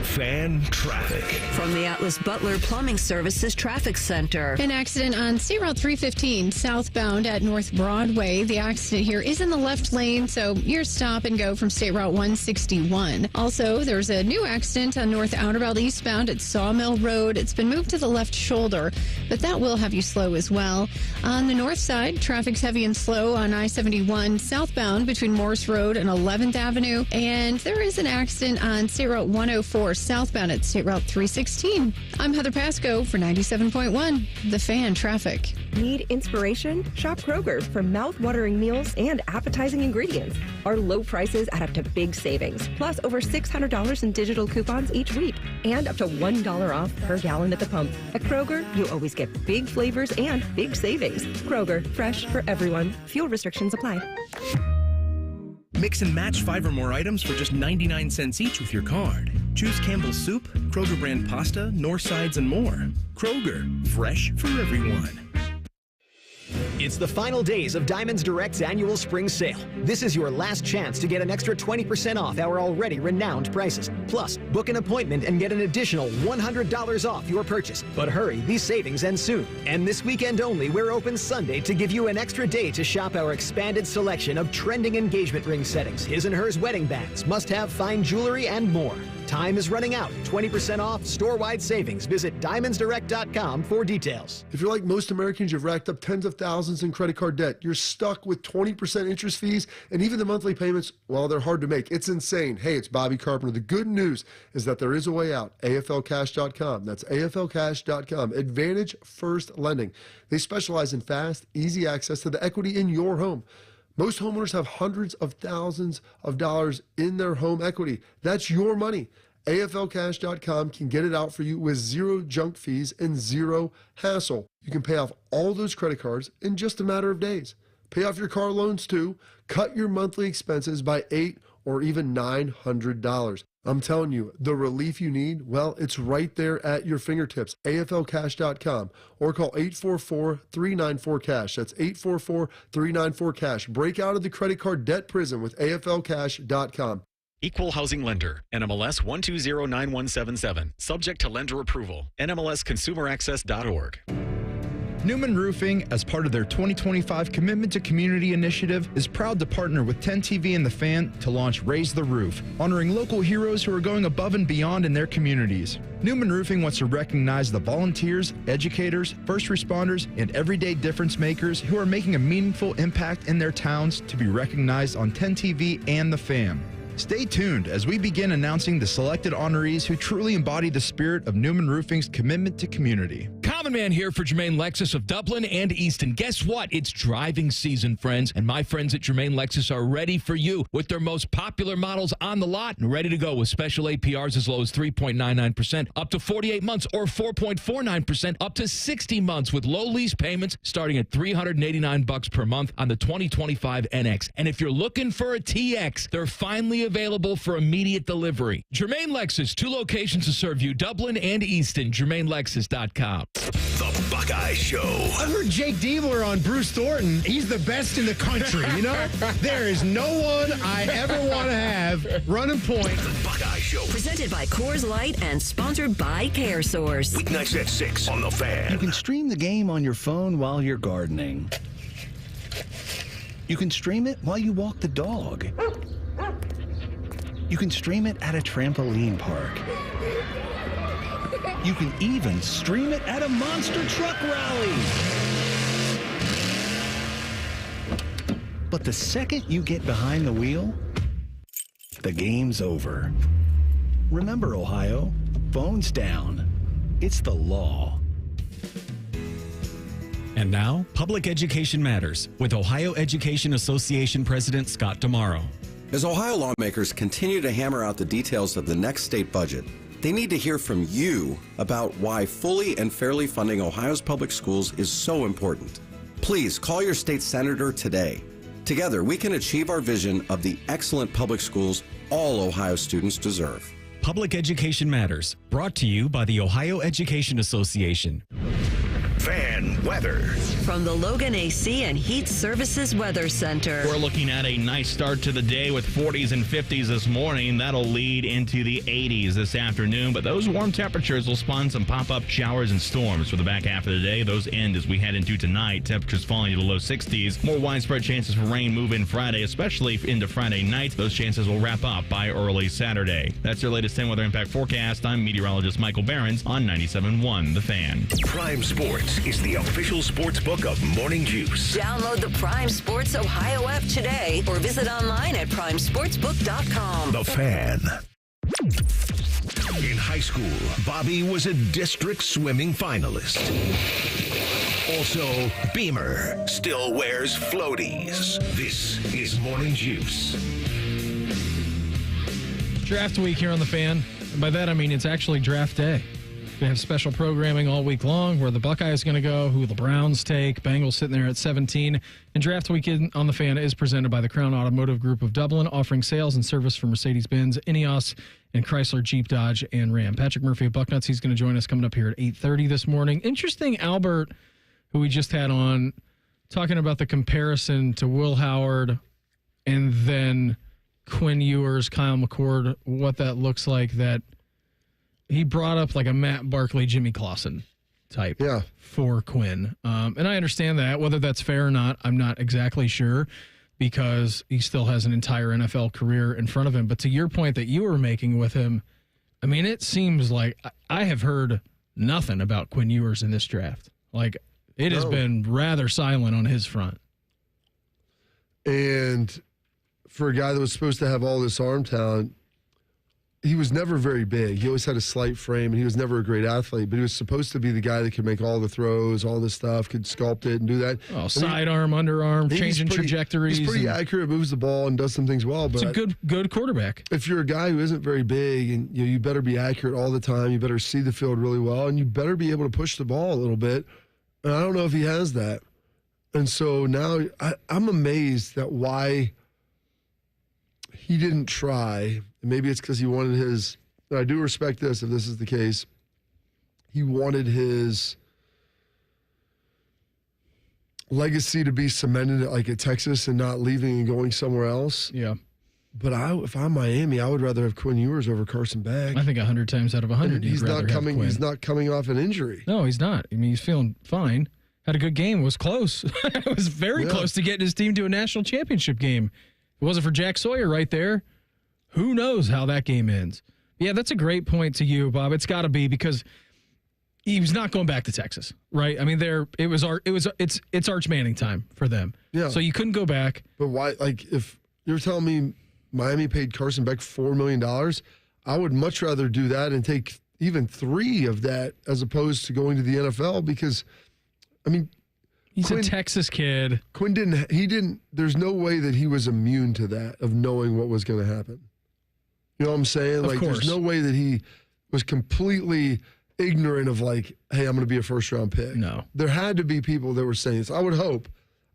Fan traffic. From the Atlas Butler Plumbing Services Traffic Center. An accident on State Route 315 southbound at North Broadway. The accident here is in the left lane, so you're stop and go from State Route 161. Also, there's a new accident on North Outerveld eastbound at Sawmill Road. It's been moved to the left shoulder, but that will have you slow as well. On the north side, traffic's heavy and slow on I-71 southbound between Morse Road and 11th Avenue. And there is an accident on State Route 104 southbound at State Route 316. I'm Heather Pasco for 97.1, The Fan Traffic. Need inspiration? Shop Kroger for mouth-watering meals and appetizing ingredients. Our low prices add up to big savings, plus over $600 in digital coupons each week, and up to $1 off per gallon at the pump. At Kroger, you always get big flavors and big savings. Kroger, fresh for everyone. Fuel restrictions apply. Mix and match 5 or more items for just 99 cents each with your card. Choose Campbell's Soup, Kroger brand pasta, North Sides, and more. Kroger, fresh for everyone. It's the final days of Diamonds Direct's annual spring sale. This is your last chance to get an extra 20% off our already renowned prices. Plus, book an appointment and get an additional $100 off your purchase. But hurry, these savings end soon. And this weekend only, we're open Sunday to give you an extra day to shop our expanded selection of trending engagement ring settings, his and hers wedding bands, must-have fine jewelry, and more. Time is running out. 20% off, store-wide savings. Visit DiamondsDirect.com for details. If you're like most Americans, you've racked up tens of thousands in credit card debt. You're stuck with 20% interest fees, and even the monthly payments, well, they're hard to make. It's insane. Hey, it's Bobby Carpenter. The good news is that there is a way out. AFLcash.com. That's AFLcash.com. Advantage First Lending. They specialize in fast, easy access to the equity in your home. Most homeowners have hundreds of thousands of dollars in their home equity. That's your money. AFLcash.com can get it out for you with zero junk fees and zero hassle. You can pay off all those credit cards in just a matter of days. Pay off your car loans too. Cut your monthly expenses by $800 or even $900. I'm telling you, the relief you need, well, it's right there at your fingertips. AFLcash.com or call 844-394-CASH. That's 844-394-CASH. Break out of the credit card debt prison with AFLcash.com. Equal Housing Lender, NMLS 1209177. Subject to lender approval. NMLSconsumeraccess.org. Newman Roofing, as part of their 2025 Commitment to Community initiative, is proud to partner with 10 TV and The Fan to launch Raise the Roof, honoring local heroes who are going above and beyond in their communities. Newman Roofing wants to recognize the volunteers, educators, first responders, and everyday difference makers who are making a meaningful impact in their towns to be recognized on 10 TV and The Fan. Stay tuned as we begin announcing the selected honorees who truly embody the spirit of Newman Roofing's commitment to community. Common Man here for Jermaine Lexus of Dublin and Easton. Guess what? It's driving season, friends, and my friends at Jermaine Lexus are ready for you with their most popular models on the lot and ready to go with special APRs as low as 3.99%, up to 48 months, or 4.49%, up to 60 months with low lease payments starting at $389 per month on the 2025 NX. And if you're looking for a TX, they're finally available for immediate delivery. Jermaine Lexus, 2 locations to serve you, Dublin and Easton, JermaineLexus.com. The Buckeye Show. I heard Jake Diebler on Bruce Thornton. He's the best in the country, you know? There is no one I ever want to have running point. The Buckeye Show. Presented by Coors Light and sponsored by Care Source. Weeknights at 6 on The Fan. You can stream the game on your phone while you're gardening. You can stream it while you walk the dog. You can stream it at a trampoline park. You can even stream it at a monster truck rally. But the second you get behind the wheel, the game's over. Remember, Ohio, phones down. It's the law. And now, Public Education Matters with Ohio Education Association President Scott Damaro. As Ohio lawmakers continue to hammer out the details of the next state budget, they need to hear from you about why fully and fairly funding Ohio's public schools is so important. Please call your state senator today. Together, we can achieve our vision of the excellent public schools all Ohio students deserve. Public Education Matters, brought to you by the Ohio Education Association. Fan weather. From the Logan AC and Heat Services Weather Center. We're looking at a nice start to the day with 40s and 50s this morning. That'll lead into the 80s this afternoon, but those warm temperatures will spawn some pop-up showers and storms for the back half of the day. Those end as we head into tonight. Temperatures falling to the low 60s. More widespread chances for rain move in Friday, especially into Friday night. Those chances will wrap up by early Saturday. That's your latest 10 weather impact forecast. I'm meteorologist Michael Behrens on 97.1 The Fan. Prime Sports is the official sports book of Morning Juice. Download the Prime Sports Ohio app today or visit online at primesportsbook.com. The Fan. In high school, Bobby was a district swimming finalist. Also, Beamer still wears floaties. This is Morning Juice. Draft week here on The Fan. And by that, I mean it's actually draft day. We have special programming all week long where the Buckeyes going to go, who the Browns take, Bengals sitting there at 17. And draft weekend on The Fan is presented by the Crown Automotive Group of Dublin, offering sales and service for Mercedes-Benz, Ineos, and Chrysler, Jeep, Dodge, and Ram. Patrick Murphy of Bucknuts, he's going to join us coming up here at 8:30 this morning. Interesting, Albert, who we just had on, talking about the comparison to Will Howard and then Quinn Ewers, Kyle McCord, what that looks like, that he brought up like a Matt Barkley, Jimmy Clausen type for Quinn. And I understand that. Whether that's fair or not, I'm not exactly sure because he still has an entire NFL career in front of him. But to your point that you were making with him, I mean, it seems like I have heard nothing about Quinn Ewers in this draft. Like, it has been rather silent on his front. And for a guy that was supposed to have all this arm talent, he was never very big. He always had a slight frame, and he was never a great athlete, but he was supposed to be the guy that could make all the throws, all this stuff, could sculpt it and do that. Oh, sidearm, underarm, changing trajectories. He's pretty accurate, moves the ball, and does some things well. But it's a good quarterback. If you're a guy who isn't very big, and you better be accurate all the time, you better see the field really well, and you better be able to push the ball a little bit. And I don't know if he has that. And so now I'm amazed at why he didn't try. Maybe it's because he wanted his, and I do respect this if this is the case, he wanted his legacy to be cemented at Texas and not leaving and going somewhere else. Yeah. But if I'm Miami, I would rather have Quinn Ewers over Carson Beck. I think 100 times out of 100 he's not coming. He's not coming off an injury. No, he's not. I mean, he's feeling fine. Had a good game. It was close. It was very close to getting his team to a national championship game. If it wasn't for Jack Sawyer right there, who knows how that game ends. Yeah, that's a great point to you, Bob. It's got to be because he was not going back to Texas, right? I mean, it's Arch Manning time for them. Yeah. So you couldn't go back. But why? If you're telling me Miami paid Carson Beck $4 million, I would much rather do that and take even 3 of that as opposed to going to the NFL because, I mean, he's a Texas kid. Quinn didn't, there's no way that he was immune to that, of knowing what was going to happen. You know what I'm saying? Of course. There's no way that he was completely ignorant of hey, I'm going to be a first round pick. No. There had to be people that were saying this. I would hope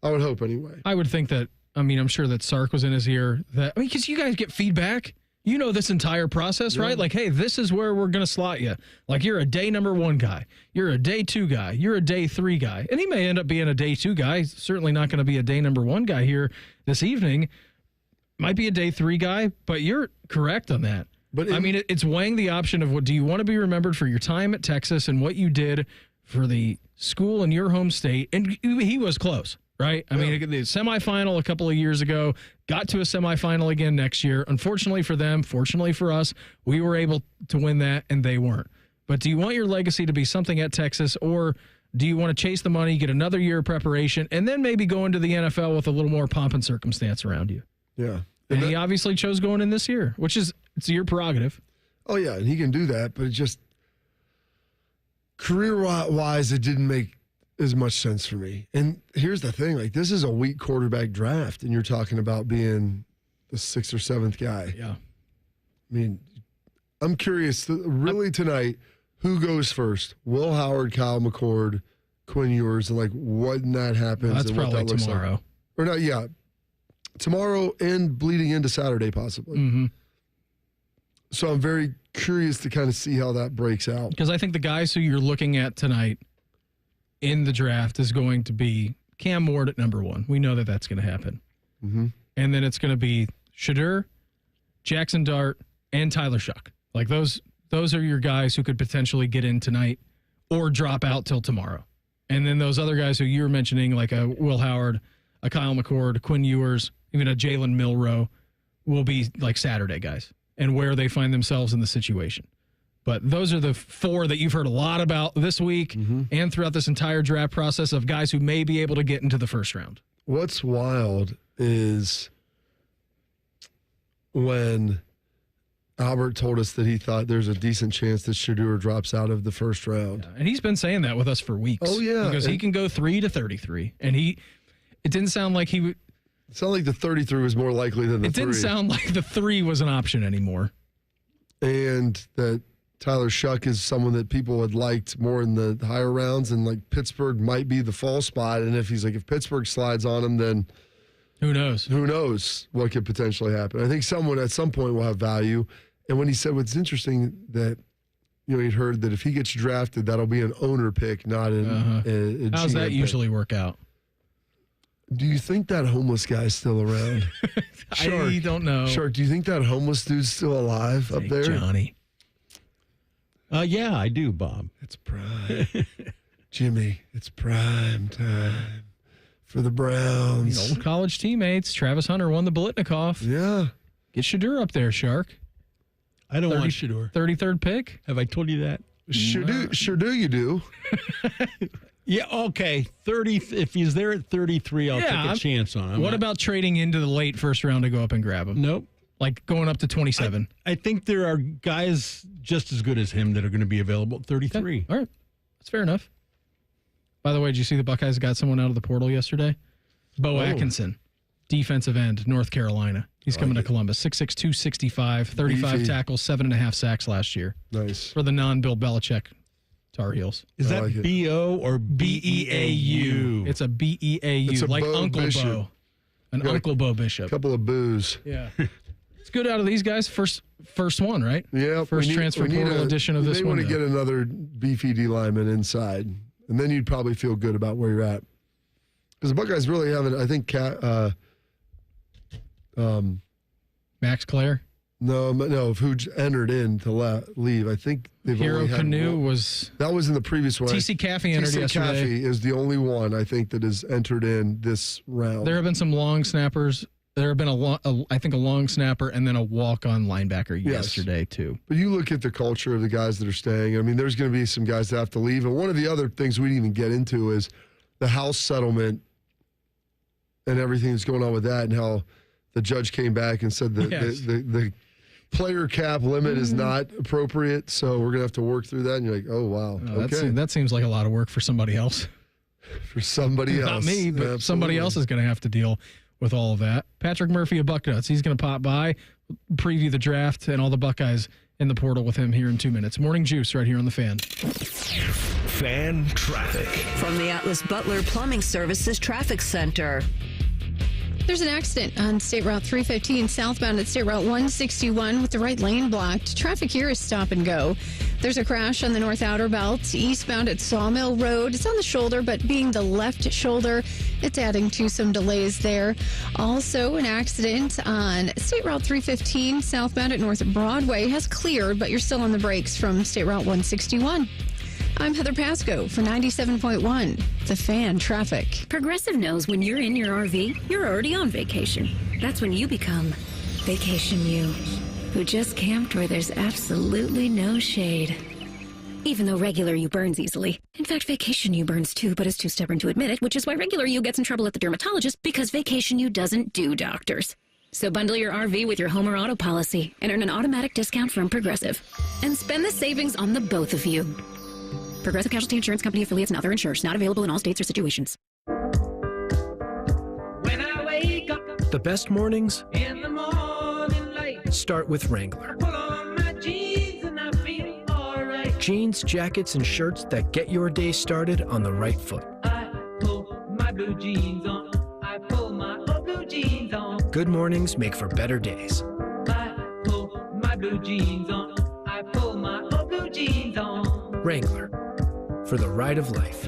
anyway. I would think that, I'm sure that Sark was in his ear because you guys get feedback. You know this entire process, right? Hey, this is where we're going to slot you. You're a day number 1 guy. You're a day 2 guy. You're a day 3 guy. And he may end up being a day 2 guy. He's certainly not going to be a day number 1 guy here this evening. Might be a day 3 guy, but you're correct on that. But it's weighing the option of what do you want to be remembered for your time at Texas and what you did for the school in your home state. And he was close. Right? I mean, the semifinal a couple of years ago, got to a semifinal again next year. Unfortunately for them, fortunately for us, we were able to win that and they weren't. But do you want your legacy to be something at Texas, or do you want to chase the money, get another year of preparation, and then maybe go into the NFL with a little more pomp and circumstance around you? Yeah. And he obviously chose going in this year, which is, it's your prerogative. Oh, yeah, and he can do that, but it just, career-wise, it didn't make as much sense for me. And here's the thing, this is a weak quarterback draft, and you're talking about being the 6th or 7th guy. Yeah. I mean, I'm curious, tonight, who goes first? Will Howard, Kyle McCord, Quinn Ewers, and when that happens. That's and probably what that looks tomorrow. Like. Or not, yeah. Tomorrow and bleeding into Saturday, possibly. Mm-hmm. So I'm very curious to kind of see how that breaks out. Because I think the guys who you're looking at tonight in the draft is going to be Cam Ward at number 1. We know that that's going to happen. Mm-hmm. And then it's going to be Shadur, Jackson Dart, and Tyler Shuck. Those are your guys who could potentially get in tonight or drop out till tomorrow. And then those other guys who you're mentioning, like a Will Howard, a Kyle McCord, a Quinn Ewers, even a Jalen Milroe, will be Saturday guys and where they find themselves in the situation. But those are the 4 that you've heard a lot about this week and throughout this entire draft process of guys who may be able to get into the first round. What's wild is when Albert told us that he thought there's a decent chance that Shadur drops out of the first round. Yeah, and he's been saying that with us for weeks. Oh, yeah. Because he can go 3 to 33. And it didn't sound like he would. It sounded like the 33 was more likely than the 3. It didn't sound like the 3 was an option anymore. And that Tyler Shuck is someone that people had liked more in the higher rounds, and Pittsburgh might be the fall spot. And if if Pittsburgh slides on him, then who knows? Who knows what could potentially happen? I think someone at some point will have value. And when he said what's interesting that he'd heard that if he gets drafted, that'll be an owner pick, not a How does that GM usually pick. Work out? Do you think that homeless guy's still around? Shark, I don't know. Shark, do you think that homeless dude's still alive up there? Johnny. Yeah, I do, Bob. It's prime. Jimmy, it's prime time for the Browns. Old college teammates. Travis Hunter won the Biletnikoff. Yeah. Get Shadur up there, Shark. I don't want Shadur. 33rd pick. Have I told you that? Sure do you do. Yeah, okay. 30. If he's there at 33, I'll take a chance on him. What about trading into the late first round to go up and grab him? Nope. like going up to 27. I think there are guys just as good as him that are going to be available at 33. Okay. All right. That's fair enough. By the way, did you see the Buckeyes got someone out of the portal yesterday? Bo Atkinson, defensive end, North Carolina. He's coming to Columbus. 6'6", 265, 35 tackles, 7.5 sacks last year. Nice. For the non-Bill Belichick Tar Heels. Is that B-O or B-E-A-U? It's a B-E-A-U, It's a like Bo Uncle Bishop. Bo. An Uncle Bo Bishop. Couple of boos. Yeah. It's good out of these guys. First one, right? Yeah. First transfer portal edition of this one. They want to get another beefy D lineman inside, and then you'd probably feel good about where you're at. Because the Buckeyes really haven't, I think, Max Clare? No, who entered in to leave. I think they've Hero only had Canoe one. was... That was in the previous one. TC Caffey entered TC yesterday. Caffey is the only one, I think, that has entered in this round. There have been some long snappers. There have been I think a long snapper and then a walk-on linebacker yesterday, too. But you look at the culture of the guys that are staying. I mean, there's going to be some guys that have to leave. And one of the other things we didn't even get into is the house settlement and everything that's going on with that, and how the judge came back and said that the player cap limit is not appropriate, so we're going to have to work through that. And you're like, oh, wow. Okay. That seems like a lot of work for somebody else. For somebody else. Not me, but Absolutely. somebody else is going to have to deal with all of that. Patrick Murphy of Bucknuts. He's going to pop by, preview the draft and all the Buckeyes in the portal with him here in 2 minutes. Morning Juice right here on The Fan. Fan traffic. From the Atlas Butler Plumbing Services Traffic Center. There's an accident on State Route 315 southbound at State Route 161 with the right lane blocked. Traffic here is stop and go. There's a crash on the North Outer Belt eastbound at Sawmill Road. It's on the shoulder, but being the left shoulder, it's adding to some delays there. Also, an accident on State Route 315 southbound at North Broadway has cleared, but you're still on the brakes from State Route 161. I'm Heather Pasco for 97.1, The Fan Traffic. Progressive knows when you're in your RV, you're already on vacation. That's when you become Vacation You, who just camped where there's absolutely no shade. Even though regular you burns easily. In fact, Vacation You burns too, but is too stubborn to admit it, which is why regular you gets in trouble at the dermatologist, because Vacation You doesn't do doctors. So bundle your RV with your home or auto policy and earn an automatic discount from Progressive. And spend the savings on the both of you. Progressive Casualty Insurance Company affiliates and other insurers. Not available in all states or situations. When I wake up The best mornings in the morning light, start with Wrangler. pull on my jeans and I feel alright. Jeans, jackets, and shirts that get your day started on the right foot. I pull my blue jeans on. I pull my old blue jeans on. Good mornings make for better days. I pull my blue jeans on. I pull my old blue jeans on. Wrangler, for the ride of life.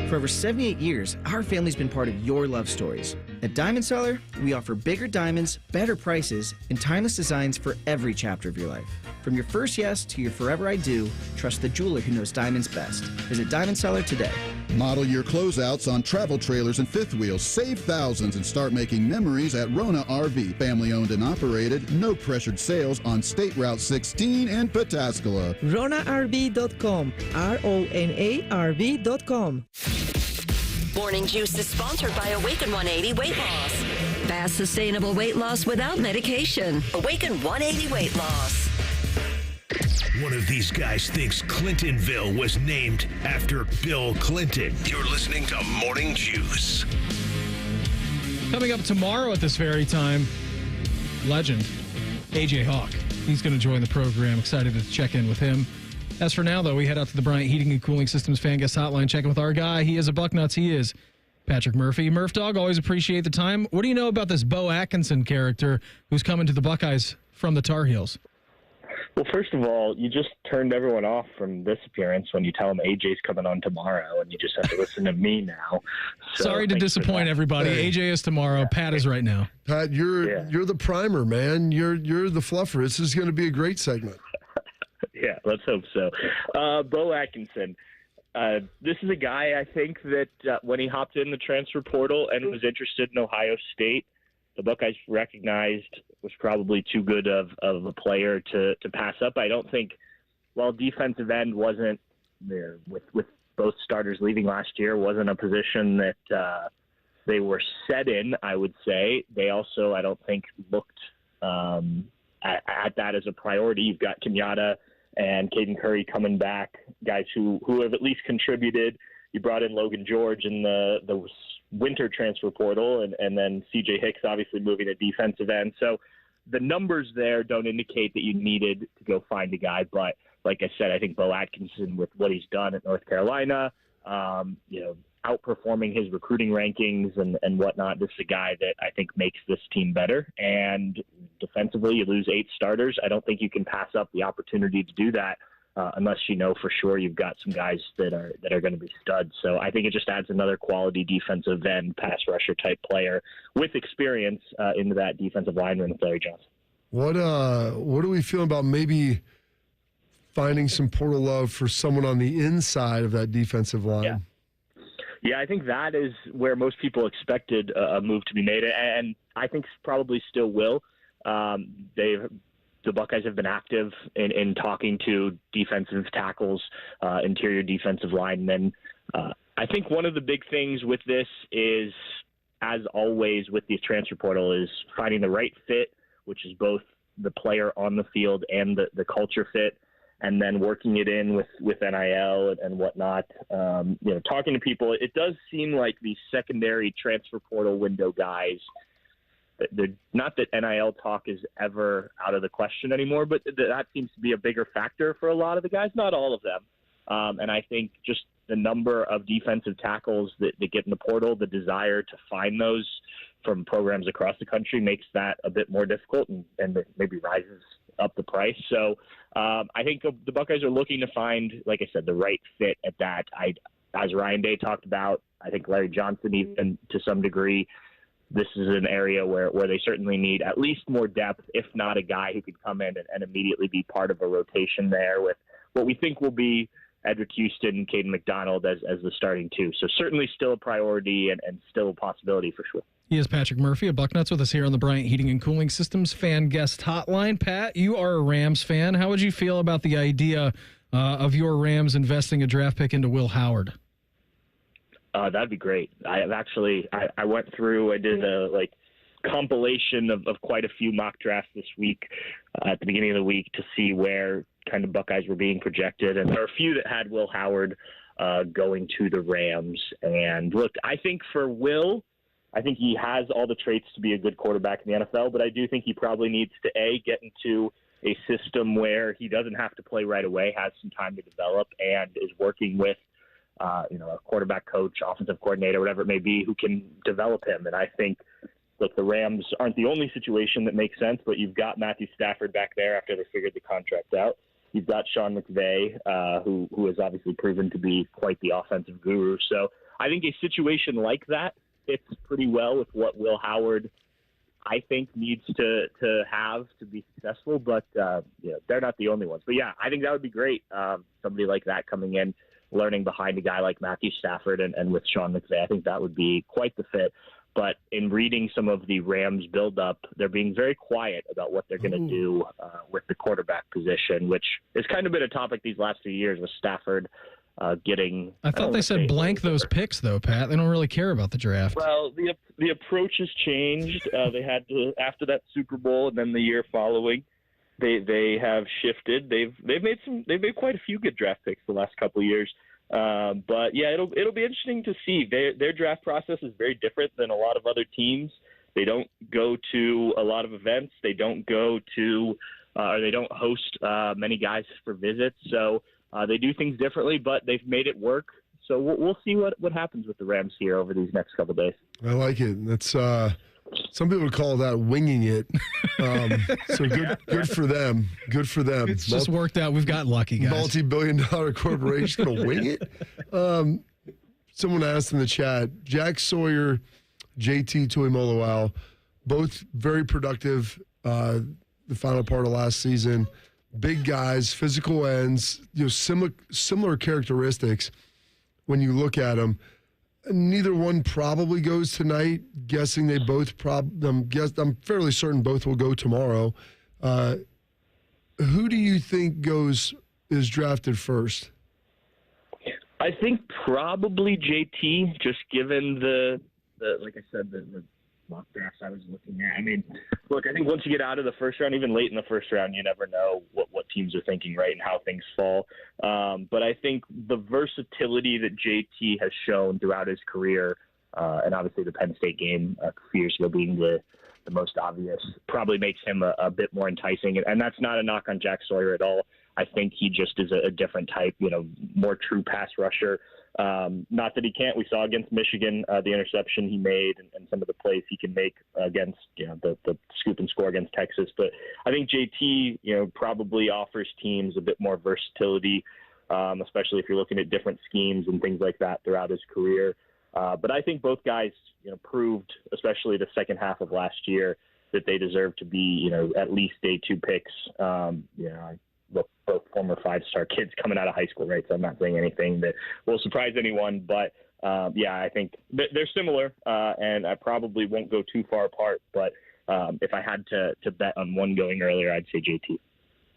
For over 78 years, our family's been part of your love stories. At Diamond Seller, we offer bigger diamonds, better prices, and timeless designs for every chapter of your life. From your first yes to your forever I do, trust the jeweler who knows diamonds best. Visit Diamond Seller today. Model year closeouts on travel trailers and fifth wheels. Save thousands and start making memories at Rona RV. Family owned and operated. No pressured sales on State Route 16 and Pataskala. RonaRV.com. RonaRV.com. Morning Juice is sponsored by Awaken 180 Weight Loss. Fast, sustainable weight loss without medication. Awaken 180 Weight Loss. One of these guys thinks Clintonville was named after Bill Clinton. You're listening to Morning Juice. Coming up tomorrow at this very time, legend AJ Hawk. He's going to join the program. Excited to check in with him. As for now, though, we head out to the Bryant Heating and Cooling Systems Fan Guest Hotline, checking with our guy. He is a Bucknuts. He is Patrick Murphy. Murph Dog, always appreciate the time. What do you know about this Bo Atkinson character who's coming to the Buckeyes from the Tar Heels? Well, first of all, you just turned everyone off from this appearance when you tell them AJ's coming on tomorrow, and you just have to listen to me now. So sorry to disappoint everybody. Hey. AJ is tomorrow. Yeah. Pat is right now. Pat, you're the primer, man. You're the fluffer. This is going to be a great segment. Yeah, let's hope so. Bo Atkinson. This is a guy, I think, that when he hopped in the transfer portal and was interested in Ohio State, the Buckeyes recognized was probably too good of a player to pass up. I don't think, while defensive end wasn't there with both starters leaving last year, wasn't a position that they were set in, I would say. They also, I don't think, looked at that as a priority. You've got Kenyatta and Caden Curry coming back, guys who have at least contributed. You brought in Logan George in the winter transfer portal, and then C.J. Hicks obviously moving to defensive end. So the numbers there don't indicate that you needed to go find a guy. But like I said, I think Bo Atkinson, with what he's done at North Carolina, outperforming his recruiting rankings and whatnot, this is a guy that I think makes this team better. And defensively, you lose 8 starters. I don't think you can pass up the opportunity to do that unless you know for sure you've got some guys that are going to be studs. So I think it just adds another quality defensive end, pass rusher type player with experience into that defensive lineman with Larry Johnson. What are we feeling about maybe finding some portal love for someone on the inside of that defensive line? Yeah, I think that is where most people expected a move to be made, and I think probably still will. The Buckeyes have been active in talking to defensive tackles, interior defensive linemen. I think one of the big things with this is, as always with the transfer portal, is finding the right fit, which is both the player on the field and the culture fit, and then working it in with NIL and whatnot. Talking to people, it does seem like the secondary transfer portal window guys, not that NIL talk is ever out of the question anymore, but that seems to be a bigger factor for a lot of the guys, not all of them. And I think just the number of defensive tackles that get in the portal, the desire to find those from programs across the country makes that a bit more difficult and maybe rises up the price. So I think the Buckeyes are looking to find, like I said, the right fit at that. As Ryan Day talked about, I think Larry Johnson, even to some degree, this is an area where they certainly need at least more depth, if not a guy who could come in and immediately be part of a rotation there with what we think will be Edric Houston and Caden McDonald as the starting two. So certainly still a priority and still a possibility for sure. He is Patrick Murphy of Bucknuts with us here on the Bryant Heating and Cooling Systems Fan Guest Hotline. Pat, you are a Rams fan. How would you feel about the idea of your Rams investing a draft pick into Will Howard? That'd be great. I went through, I did a compilation of quite a few mock drafts this week at the beginning of the week to see where kind of Buckeyes were being projected. And there are a few that had Will Howard going to the Rams. And look, I think for Will, I think he has all the traits to be a good quarterback in the NFL, but I do think he probably needs to, get into a system where he doesn't have to play right away, has some time to develop, and is working with a quarterback coach, offensive coordinator, whatever it may be, who can develop him. And I think, look, the Rams aren't the only situation that makes sense, but you've got Matthew Stafford back there after they figured the contract out. You've got Sean McVay, who has obviously proven to be quite the offensive guru. So I think a situation like that fits pretty well with what Will Howard, I think, needs to have to be successful. But they're not the only ones. But yeah, I think that would be great. Somebody like that coming in, learning behind a guy like Matthew Stafford and with Sean McVay, I think that would be quite the fit. But in reading some of the Rams build-up, they're being very quiet about what they're going to do with the quarterback position, which has kind of been a topic these last few years with Stafford getting. I thought they said blank those picks, though, Pat. They don't really care about the draft. Well, the approach has changed. They had to, after that Super Bowl and then the year following, they have shifted. They've made quite a few good draft picks the last couple of years. But yeah, it'll be interesting to see. Their draft process is very different than a lot of other teams. They don't go to a lot of events. They don't go to, or they don't host many guys for visits. So they do things differently, but they've made it work. So we'll see what happens with the Rams here over these next couple of days. I like it. That's some people would call that winging it. So good for them. Good for them. It's just worked out. We've got lucky, guys. Multi-billion-dollar corporation going to wing it? Someone asked in the chat, Jack Sawyer, JT Tuimoloau, both very productive the final part of last season. Big guys, physical ends, similar characteristics when you look at them. Neither one probably goes tonight. Guessing they both I'm fairly certain both will go tomorrow. Who do you think is drafted first? I think probably JT, just given the like I said, the mock drafts I was looking at. I mean, look, I think once you get out of the first round, even late in the first round, you never know what teams are thinking, right, and how things fall. But I think the versatility that JT has shown throughout his career, and obviously the Penn State game a few years ago being the most obvious, probably makes him a bit more enticing. And that's not a knock on Jack Sawyer at all. I think he just is a different type, more true pass rusher. Not that he can't. We saw against Michigan the interception he made and some of the plays he can make against the scoop and score against Texas. But I think JT probably offers teams a bit more versatility, especially if you're looking at different schemes and things like that throughout his career. But I think both guys proved, especially the second half of last year, that they deserve to be at least day 2 picks. Both former 5-star kids coming out of high school, right? So I'm not saying anything that will surprise anyone, but I think they're similar, and I probably won't go too far apart. But if I had to bet on one going earlier, I'd say JT.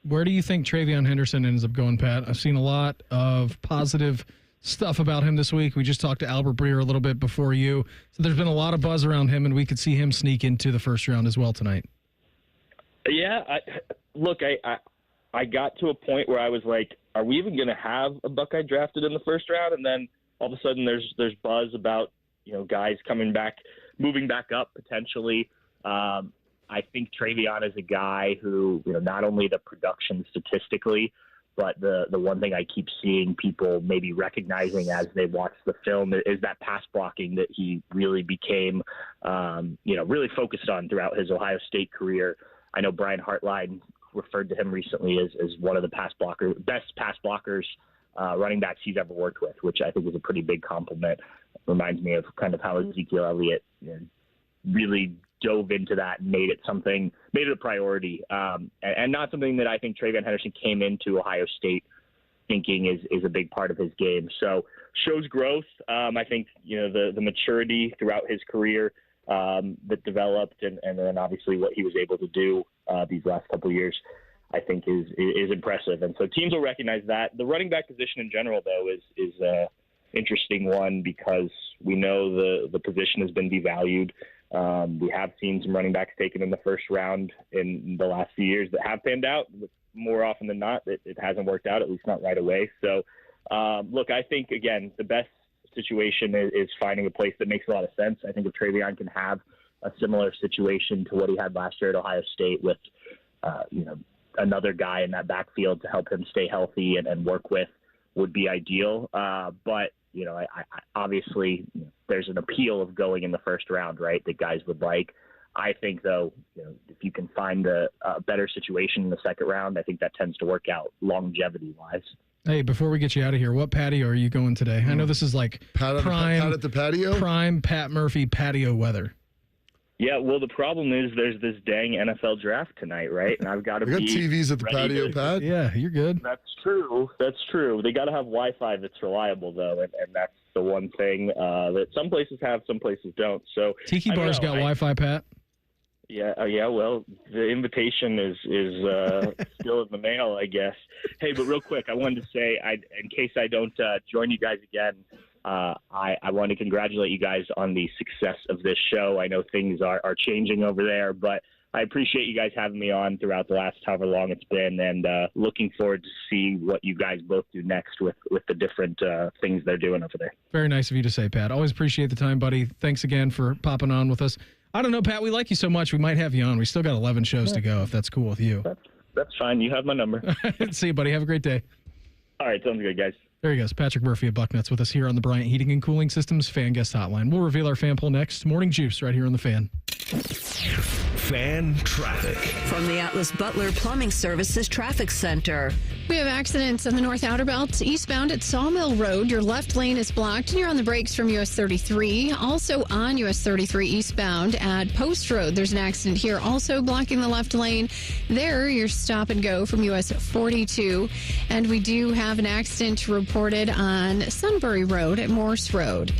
Where do you think Travion Henderson ends up going, Pat? I've seen a lot of positive stuff about him this week. We just talked to Albert Breer a little bit before you, so there's been a lot of buzz around him, and we could see him sneak into the first round as well tonight. Yeah, I got to a point where I was like, are we even going to have a Buckeye drafted in the first round? And then all of a sudden there's buzz about, guys coming back, moving back up potentially. I think Travion is a guy who, not only the production statistically, but the one thing I keep seeing people maybe recognizing as they watch the film is that pass blocking that he really became, really focused on throughout his Ohio State career. I know Brian Hartline referred to him recently as one of the best pass blockers running backs he's ever worked with, which I think is a pretty big compliment. Reminds me of kind of how Ezekiel Elliott really dove into that and made it a priority, and not something that I think Travion Henderson came into Ohio State thinking is a big part of his game. So shows growth. I think the maturity throughout his career that developed, and then obviously what he was able to do these last couple of years, I think is impressive. And so teams will recognize that. The running back position in general, though, is a interesting one because we know the position has been devalued. We have seen some running backs taken in the first round in the last few years that have panned out. More often than not, it hasn't worked out, at least not right away. So, look, I think, again, the best situation is finding a place that makes a lot of sense. I think if Travion can have a similar situation to what he had last year at Ohio State with, another guy in that backfield to help him stay healthy and work with, would be ideal. But I obviously there's an appeal of going in the first round, right, that guys would like. I think, though, if you can find a better situation in the second round, I think that tends to work out longevity-wise. Hey, before we get you out of here, what patio are you going today? I know this is like Pat at the patio? Prime Pat Murphy patio weather. Yeah, well, the problem is there's this dang NFL draft tonight, right? And I've got to be TVs at the patio, Pat. Yeah, you're good. That's true. They got to have Wi-Fi that's reliable, though, and that's the one thing that some places have, some places don't. So Tiki Bar's got Wi-Fi, Pat. Yeah. Well, the invitation is still in the mail, I guess. Hey, but real quick, I wanted to say, in case I don't join you guys again, I want to congratulate you guys on the success of this show. I know things are changing over there, but I appreciate you guys having me on throughout the last however long it's been, and looking forward to see what you guys both do next with the different things they're doing over there. Very nice of you to say, Pat. Always appreciate the time, buddy. Thanks again for popping on with us. I don't know, Pat, we like you so much, we might have you on. We still got 11 shows to go, if that's cool with you. That's fine. You have my number. See you, buddy. Have a great day. All right, sounds good, guys. There he goes, Patrick Murphy of Bucknuts with us here on the Bryant Heating and Cooling Systems Fan Guest Hotline. We'll reveal our fan poll next. Morning Juice right here on the Fan. Fan traffic. From the Atlas Butler Plumbing Services Traffic Center. We have accidents on the North Outer Belt. Eastbound at Sawmill Road, your left lane is blocked and you're on the brakes from US 33. Also on US 33 eastbound at Post Road, there's an accident here also blocking the left lane. There, you're stop and go from US 42. And we do have an accident reported on Sunbury Road at Morse Road.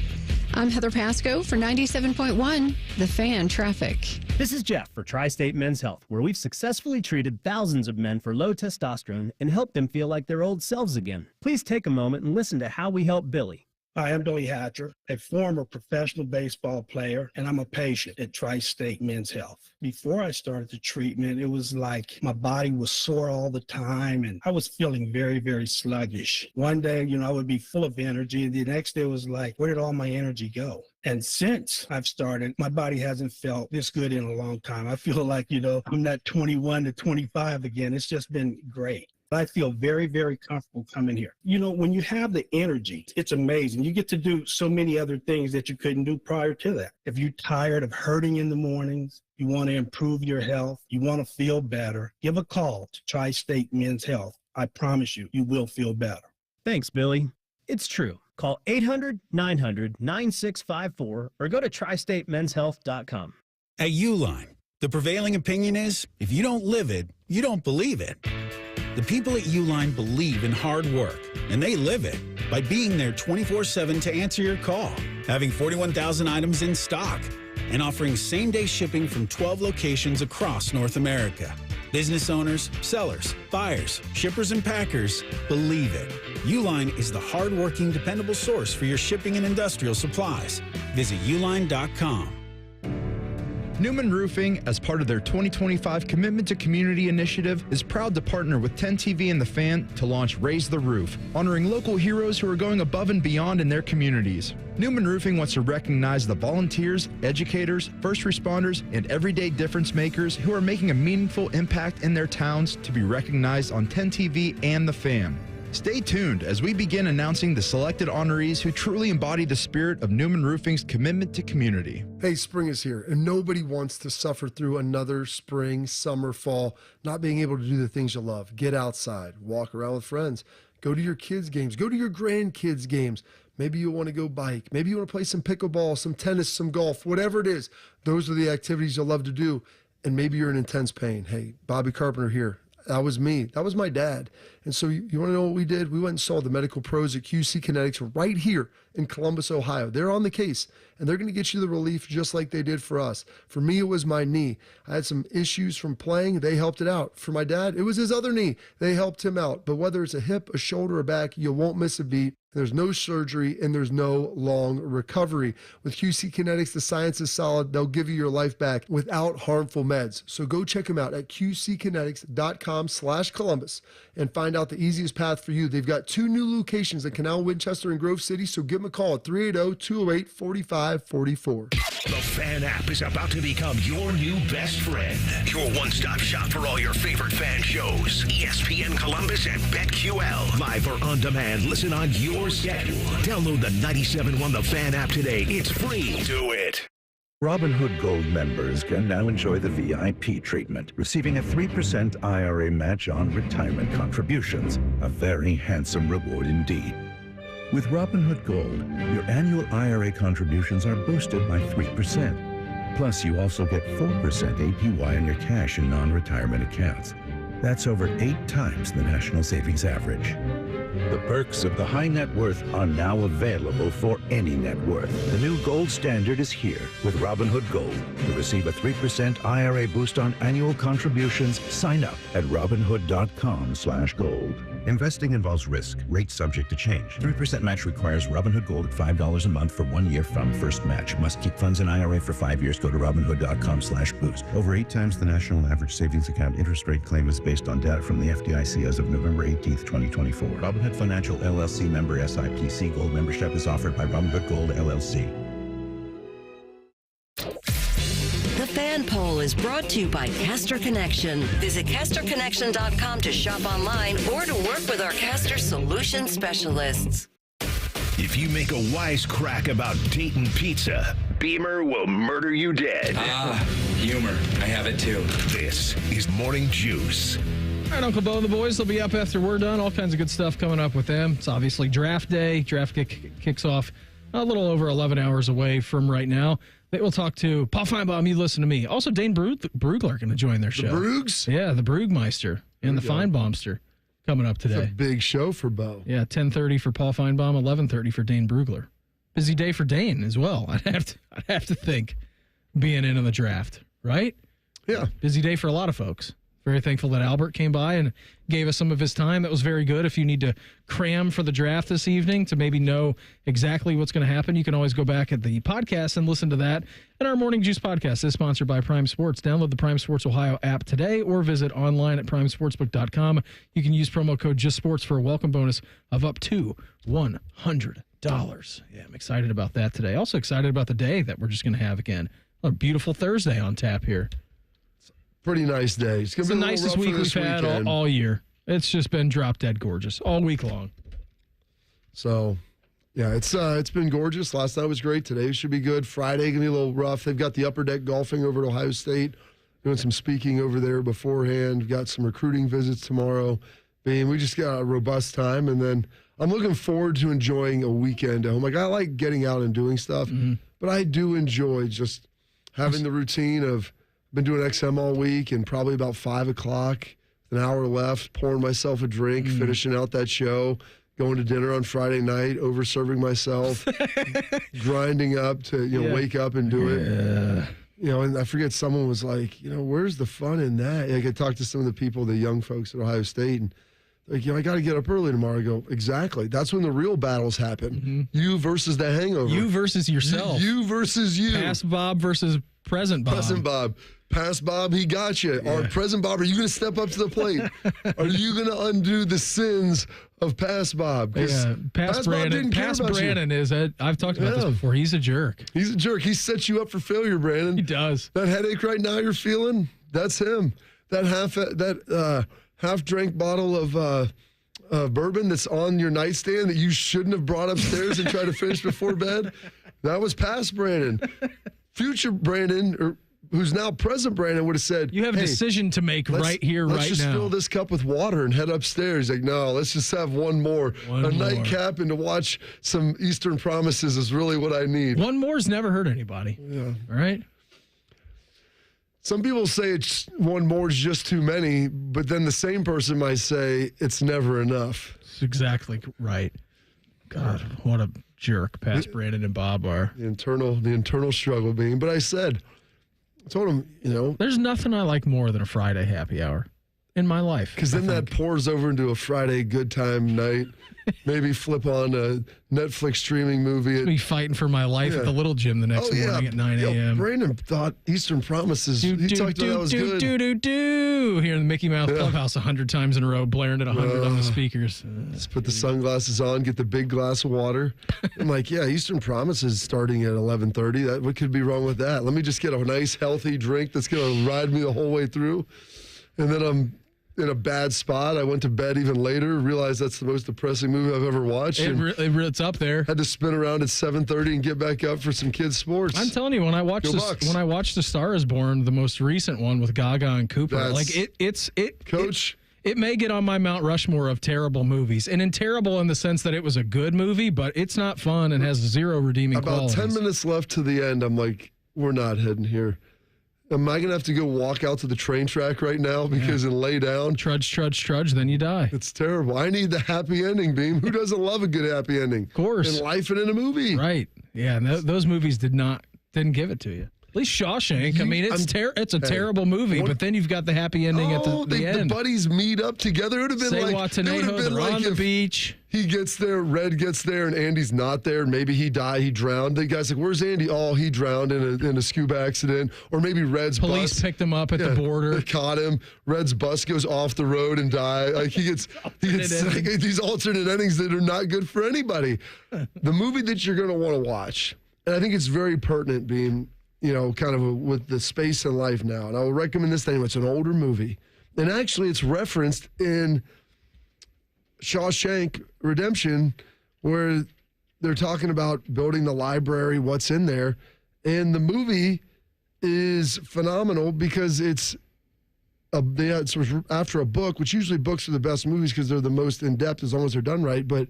I'm Heather Pasco for 97.1, The Fan Traffic. This is Jeff for Tri-State Men's Health, where we've successfully treated thousands of men for low testosterone and helped them feel like their old selves again. Please take a moment and listen to how we help Billy. Hi, I'm Billy Hatcher, a former professional baseball player, and I'm a patient at Tri-State Men's Health. Before I started the treatment, it was like my body was sore all the time, and I was feeling very, very sluggish. One day, I would be full of energy, and the next day was like, where did all my energy go? And since I've started, my body hasn't felt this good in a long time. I feel like, I'm not 21 to 25 again. It's just been great. I feel very, very comfortable coming here. When you have the energy, it's amazing. You get to do so many other things that you couldn't do prior to that. If you're tired of hurting in the mornings, you want to improve your health, you want to feel better, give a call to Tri-State Men's Health. I promise you, you will feel better. Thanks, Billy. It's true. Call 800-900-9654 or go to tristatemenshealth.com. At Uline, the prevailing opinion is, if you don't live it, you don't believe it. The people at Uline believe in hard work, and they live it by being there 24/7 to answer your call, having 41,000 items in stock, and offering same-day shipping from 12 locations across North America. Business owners, sellers, buyers, shippers, and packers believe it. Uline is the hard-working, dependable source for your shipping and industrial supplies. Visit uline.com. Newman Roofing, as part of their 2025 Commitment to Community initiative, is proud to partner with 10TV and The Fan to launch Raise the Roof, honoring local heroes who are going above and beyond in their communities. Newman Roofing wants to recognize the volunteers, educators, first responders, and everyday difference makers who are making a meaningful impact in their towns to be recognized on 10TV and The Fan. Stay tuned as we begin announcing the selected honorees who truly embody the spirit of Newman Roofing's commitment to community. Hey, spring is here, and nobody wants to suffer through another spring, summer, fall, not being able to do the things you love. Get outside, walk around with friends, go to your kids' games, go to your grandkids' games. Maybe you want to go bike. Maybe you want to play some pickleball, some tennis, some golf, whatever it is. Those are the activities you'll love to do. And maybe you're in intense pain. Hey, Bobby Carpenter here. That was me. That was my dad. And so you want to know what we did? We went and saw the medical pros at QC Kinetics right here in Columbus, Ohio. They're on the case, and they're going to get you the relief just like they did for us. For me, it was my knee. I had some issues from playing. They helped it out. For my dad, it was his other knee. They helped him out. But whether it's a hip, a shoulder, or back, you won't miss a beat. There's no surgery, and there's no long recovery. With QC Kinetics, the science is solid. They'll give you your life back without harmful meds. So go check them out at qckinetics.com/Columbus and find out the easiest path for you. They've got 2 new locations in Canal, Winchester, and Grove City, so give them a call at 380-208-4544. The Fan app is about to become your new best friend. Your one-stop shop for all your favorite fan shows. ESPN Columbus and BetQL. Live or on demand, listen on your schedule. Download the 97.1 The Fan app today. It's free. Do it. Robinhood Gold members can now enjoy the VIP treatment, receiving a 3% IRA match on retirement contributions. A very handsome reward indeed. With Robinhood Gold, your annual IRA contributions are boosted by 3%. Plus, you also get 4% APY on your cash and non-retirement accounts. That's over 8 times the national savings average. The perks of the high net worth are now available for any net worth. The new gold standard is here with Robinhood Gold. To receive a 3% IRA boost on annual contributions, sign up at Robinhood.com/gold. Investing involves risk. Rates subject to change. 3% match requires Robinhood Gold at $5 a month for 1 year from first match. Must keep funds in IRA for 5 years. Go to Robinhood.com/boost. Over 8 times the national average savings account interest rate. Claim is based on data from the FDIC as of November 18th, 2024. Robinhood Financial LLC member SIPC. Gold membership is offered by Robinhood Gold LLC. The Fan Poll is brought to you by Caster Connection. Visit CasterConnection.com to shop online or to work with our Caster Solution Specialists. If you make a wisecrack about Dayton Pizza, Beamer will murder you dead. Humor. I have it too. This is Morning Juice. All right, Uncle Bo and the boys, they'll be up after we're done. All kinds of good stuff coming up with them. It's obviously draft day. Draft kicks off a little over 11 hours away from right now. They will talk to Paul Feinbaum, you listen to me. Also, Dane Brugler going to join their show. The Brugs? Yeah, the Brugmeister and the Feinbaumster coming up today. It's a big show for Bo. Yeah, 10:30 for Paul Feinbaum, 11:30 for Dane Brugler. Busy day for Dane as well. I'd have to think being in on the draft, right? Yeah. Busy day for a lot of folks. Very thankful that Albert came by and gave us some of his time. That was very good. If you need to cram for the draft this evening to maybe know exactly what's going to happen, you can always go back at the podcast and listen to that. And our Morning Juice podcast is sponsored by Prime Sports. Download the Prime Sports Ohio app today or visit online at primesportsbook.com. You can use promo code JustSports for a welcome bonus of up to $100. Yeah, I'm excited about that today. Also excited about the day that we're just going to have again. A beautiful Thursday on tap here. Pretty nice day. It's the nicest week we've had all year. It's just been drop dead gorgeous all week long. So, yeah, it's been gorgeous. Last night was great. Today should be good. Friday gonna be a little rough. They've got the upper deck golfing over at Ohio State. Doing some speaking over there beforehand. We've got some recruiting visits tomorrow. We just got a robust time, and then I'm looking forward to enjoying a weekend at home. Like, I like getting out and doing stuff, but I do enjoy just having the routine of been doing XM all week, and probably about 5 o'clock, an hour left, pouring myself a drink, finishing out that show, going to dinner on Friday night, over-serving myself, grinding up to wake up and do it. And I forget, someone was like, where's the fun in that? Like, I talked to some of the people, the young folks at Ohio State, and like, I got to get up early tomorrow. I go, exactly. That's when the real battles happen. You versus the hangover. You versus yourself. You versus you. Past Bob versus present Bob. Present Bob. Past Bob, he got you. Yeah. Or present Bob, are you going to step up to the plate? Are you going to undo the sins of past Bob? Yeah, past Brandon. Past Brandon is, I've talked about this before. He's a jerk. He's a jerk. He sets you up for failure, Brandon. He does. That headache right now you're feeling, that's him. That half-drank bottle of bourbon that's on your nightstand that you shouldn't have brought upstairs and tried to finish before bed, that was past Brandon. Future Brandon, who's now present Brandon, would have said, you have a decision to make right here, right now. Let's just fill this cup with water and head upstairs. Like, no, let's just have one more. Nightcap and to watch some Eastern Promises is really what I need. One more's never hurt anybody. Yeah. All right? Some people say it's one more is just too many, but then the same person might say it's never enough. That's exactly right. God, what a jerk past Brandon and Bob are. The internal struggle being. But I told him, there's nothing I like more than a Friday happy hour in my life. Because then that pours over into a Friday good time night. Maybe flip on a Netflix streaming movie. Be fighting for my life at the Little Gym the next morning at 9 a.m. Brandon thought Eastern Promises. He talked about that was good. Here in the Mickey Mouse Clubhouse 100 times in a row, blaring at 100 on the speakers. Let's put the sunglasses on, get the big glass of water. I'm like, Eastern Promises starting at 11:30. What could be wrong with that? Let me just get a nice, healthy drink that's going to ride me the whole way through. And then I'm in a bad spot. I went to bed even later, realized that's the most depressing movie I've ever watched. It's up there. Had to spin around at 7:30 and get back up for some kids' sports. I'm telling you, when I watched The Star Is Born, the most recent one with Gaga and Cooper, Coach. It may get on my Mount Rushmore of terrible movies, and terrible in the sense that it was a good movie, but it's not fun and has zero redeeming qualities. About 10 minutes left to the end. I'm like, we're not heading here. Am I going to have to go walk out to the train track right now and lay down? Trudge, then you die. It's terrible. I need the happy ending, Beam. Who doesn't love a good happy ending? Of course. In life and in a movie. Right. Yeah, and those movies didn't give it to you. At least Shawshank. It's a terrible movie, but then you've got the happy ending at the end. The buddies meet up together. It would have been they're on the beach. He gets there, Red gets there, and Andy's not there. Maybe he drowned. The guy's like, where's Andy? Oh, he drowned in a scuba accident. Or maybe Red's police bus picked him up at the border. They caught him. Red's bus goes off the road and dies. Like he gets these alternate endings that are not good for anybody. The movie that you're going to want to watch, and I think it's very pertinent being, kind of with the space in life now. And I will recommend this thing. It's an older movie. And actually, it's referenced in Shawshank Redemption, where they're talking about building the library, what's in there. And the movie is phenomenal because it's after a book, which usually books are the best movies because they're the most in-depth as long as they're done right. But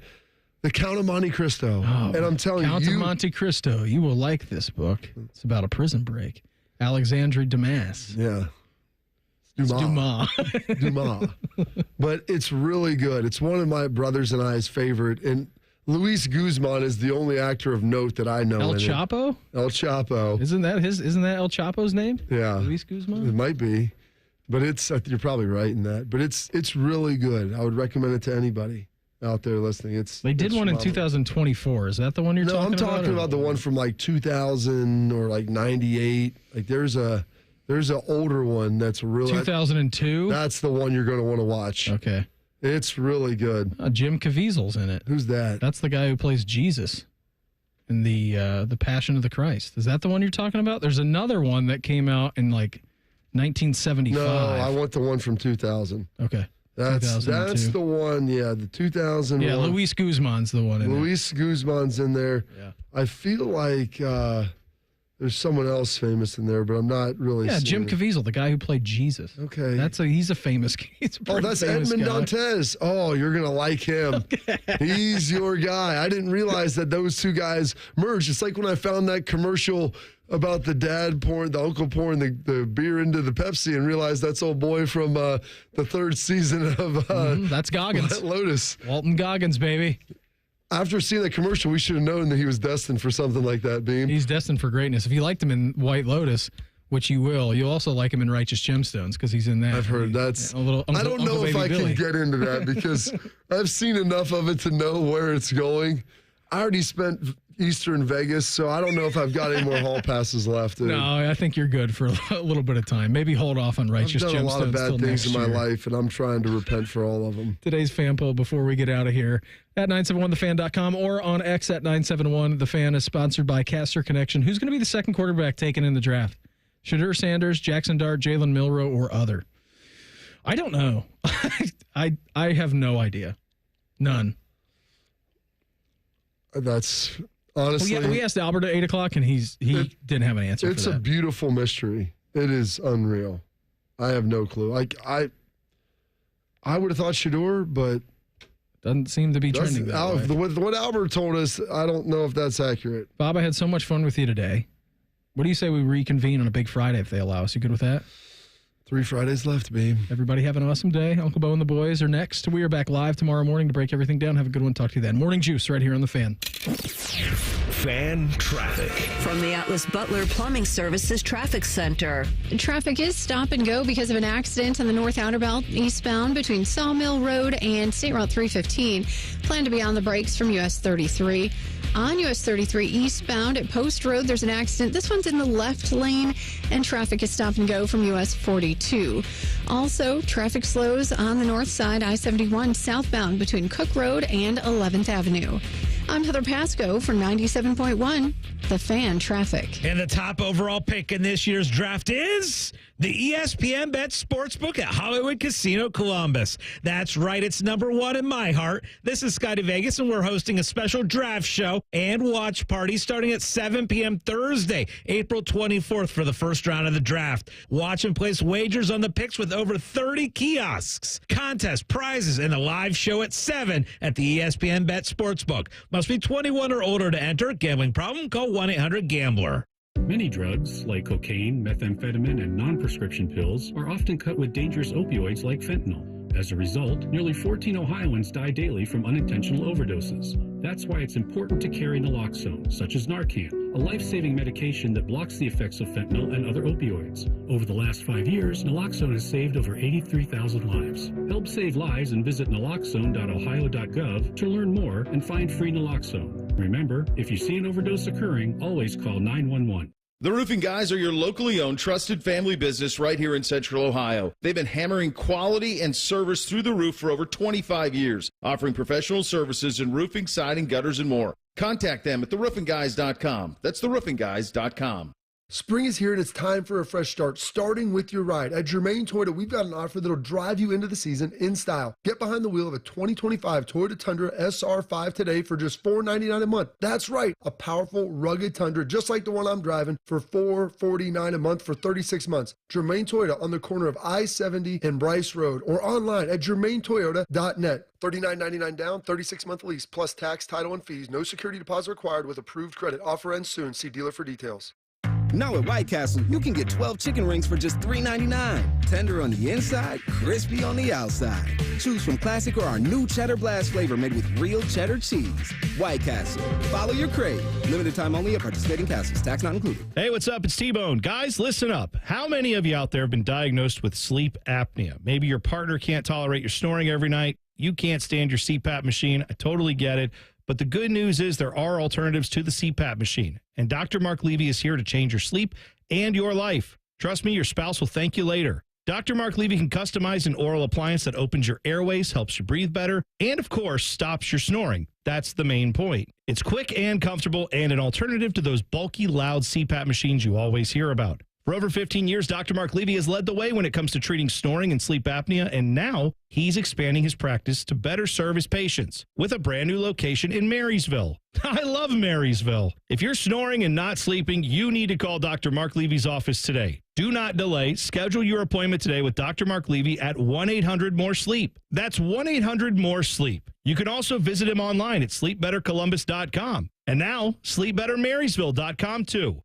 The Count of Monte Cristo. Oh, and I'm telling you. Count of Monte Cristo. You will like this book. It's about a prison break. Alexandre Dumas. Yeah. Dumas. Dumas. But it's really good. It's one of my brothers and I's favorite. And Luis Guzman is the only actor of note that I know. El Chapo? El Chapo. Isn't that El Chapo's name? Yeah. Luis Guzman? It might be. But you're probably right in that. But it's really good. I would recommend it to anybody out there listening. They did one in 2024. Is that the one you're talking about? No, I'm talking about the one from like 2000 or like 98. Like there's an older one that's really 2002. That's the one you're going to want to watch. Okay. It's really good. Jim Caviezel's in it. Who's that? That's the guy who plays Jesus in the Passion of the Christ. Is that the one you're talking about? There's another one that came out in like 1975. No, I want the one from 2000. Okay. That's the one, yeah, the 2001. Yeah, Luis Guzman's the one in there. Luis Guzman's in there. Yeah. I feel like there's someone else famous in there, but I'm not really Yeah, Jim Caviezel, the guy who played Jesus. Okay. He's a famous that's Edmond Dantes. Oh, you're going to like him. Okay. He's your guy. I didn't realize that those two guys merged. It's like when I found that commercial about the dad pouring, the uncle pouring the beer into the Pepsi and realized that's old boy from the third season of that's Goggins. Lotus. Walton Goggins, baby. After seeing that commercial, we should have known that he was destined for something like that, Beam. He's destined for greatness. If you liked him in White Lotus, which you will, you'll also like him in Righteous Gemstones because he's in that. I've heard that's a little. I don't know if I can get into that because I've seen enough of it to know where it's going. I already spent Easter in Vegas, so I don't know if I've got any more hall passes left. Dude. No, I think you're good for a little bit of time. Maybe hold off on Righteous Gemstones. I've done a lot of bad things in my year. life, and I'm trying to repent for all of them. Today's fan poll before we get out of here at 971thefan.com or on X at 971thefan is sponsored by Caster Connection. Who's going to be the second quarterback taken in the draft? Shadur Sanders, Jackson Dart, Jalen Milroe, or other? I don't know. I have no idea. None. That's honestly. We asked Albert at 8 o'clock, and he didn't have an answer. It's for that. a beautiful mystery. It is unreal. I have no clue. I would have thought Shadur, but doesn't seem to be trending that way. What Albert told us, I don't know if that's accurate. Bob, I had so much fun with you today. What do you say we reconvene on a big Friday if they allow us? You good with that? 3 Fridays left, babe. Everybody have an awesome day. Uncle Bo and the boys are next. We are back live tomorrow morning to break everything down. Have a good one. Talk to you then. Morning Juice right here on The Fan. Fan traffic. From the Atlas Butler Plumbing Services Traffic Center. Traffic is stop and go because of an accident on the North Outer Belt eastbound between Sawmill Road and State Route 315. Plan to be on the brakes from US 33. On US 33 eastbound at Post Road, there's an accident. This one's in the left lane, and traffic is stop and go from US 42. Also, traffic slows on the north side, I-71 southbound between Cook Road and 11th Avenue. I'm Heather Pasco for 97.1, The Fan Traffic. And the top overall pick in this year's draft is the ESPN Bet Sportsbook at Hollywood Casino Columbus. That's right, it's number one in my heart. This is Scotty Vegas, and we're hosting a special draft show and watch party starting at 7 p.m. Thursday, April 24th for the first round of the draft. Watch and place wagers on the picks with over 30 kiosks, contests, prizes, and a live show at 7 at the ESPN Bet Sportsbook. Must be 21 or older to enter. Gambling problem? Call 1-800-GAMBLER. Many drugs, like cocaine, methamphetamine, and non-prescription pills, are often cut with dangerous opioids like fentanyl. As a result, nearly 14 Ohioans die daily from unintentional overdoses. That's why it's important to carry naloxone, such as Narcan, a life-saving medication that blocks the effects of fentanyl and other opioids. Over the last 5 years, naloxone has saved over 83,000 lives. Help save lives and visit naloxone.ohio.gov to learn more and find free naloxone. Remember, if you see an overdose occurring, always call 911. The Roofing Guys are your locally owned, trusted family business right here in Central Ohio. They've been hammering quality and service through the roof for over 25 years, offering professional services in roofing, siding, gutters, and more. Contact them at theroofingguys.com. That's theroofingguys.com. Spring is here and it's time for a fresh start, starting with your ride. At Germain Toyota, we've got an offer that'll drive you into the season in style. Get behind the wheel of a 2025 Toyota Tundra SR5 today for just $499 a month. That's right, a powerful, rugged Tundra, just like the one I'm driving, for $449 a month for 36 months. Germain Toyota on the corner of I-70 and Bryce Road, or online at germaintoyota.net. $39.99 down, 36-month lease, plus tax, title, and fees. No security deposit required with approved credit. Offer ends soon. See dealer for details. Now at White Castle, you can get 12 chicken rings for just $3.99. Tender on the inside, crispy on the outside. Choose from classic or our new Cheddar Blast flavor made with real cheddar cheese. White Castle. Follow your crave. Limited time only at participating castles. Tax not included. Hey, what's up? It's T-Bone. Guys, listen up. How many of you out there have been diagnosed with sleep apnea? Maybe your partner can't tolerate your snoring every night. You can't stand your CPAP machine. I totally get it. But the good news is there are alternatives to the CPAP machine. And Dr. Mark Levy is here to change your sleep and your life. Trust me, your spouse will thank you later. Dr. Mark Levy can customize an oral appliance that opens your airways, helps you breathe better, and of course, stops your snoring. That's the main point. It's quick and comfortable and an alternative to those bulky, loud CPAP machines you always hear about. For over 15 years, Dr. Mark Levy has led the way when it comes to treating snoring and sleep apnea, and now he's expanding his practice to better serve his patients with a brand new location in Marysville. I love Marysville. If you're snoring and not sleeping, you need to call Dr. Mark Levy's office today. Do not delay. Schedule your appointment today with Dr. Mark Levy at 1-800-MORE-SLEEP. That's 1-800-MORE-SLEEP. You can also visit him online at sleepbettercolumbus.com. And now, sleepbettermarysville.com too.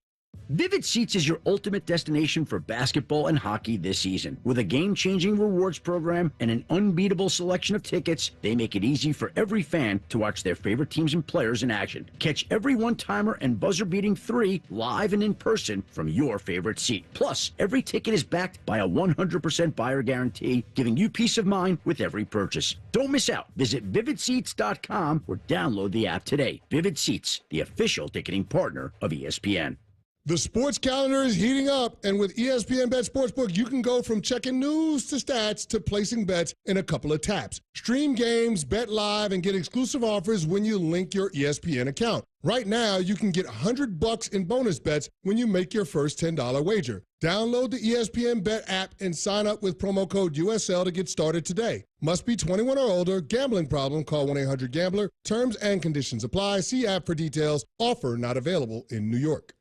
Vivid Seats is your ultimate destination for basketball and hockey this season. With a game-changing rewards program and an unbeatable selection of tickets, they make it easy for every fan to watch their favorite teams and players in action. Catch every one-timer and buzzer-beating 3 live and in person from your favorite seat. Plus, every ticket is backed by a 100% buyer guarantee, giving you peace of mind with every purchase. Don't miss out. Visit vividseats.com or download the app today. Vivid Seats, the official ticketing partner of ESPN. The sports calendar is heating up, and with ESPN Bet Sportsbook, you can go from checking news to stats to placing bets in a couple of taps. Stream games, bet live, and get exclusive offers when you link your ESPN account. Right now, you can get $100 in bonus bets when you make your first $10 wager. Download the ESPN Bet app and sign up with promo code USL to get started today. Must be 21 or older. Gambling problem? Call 1-800-GAMBLER. Terms and conditions apply. See app for details. Offer not available in New York.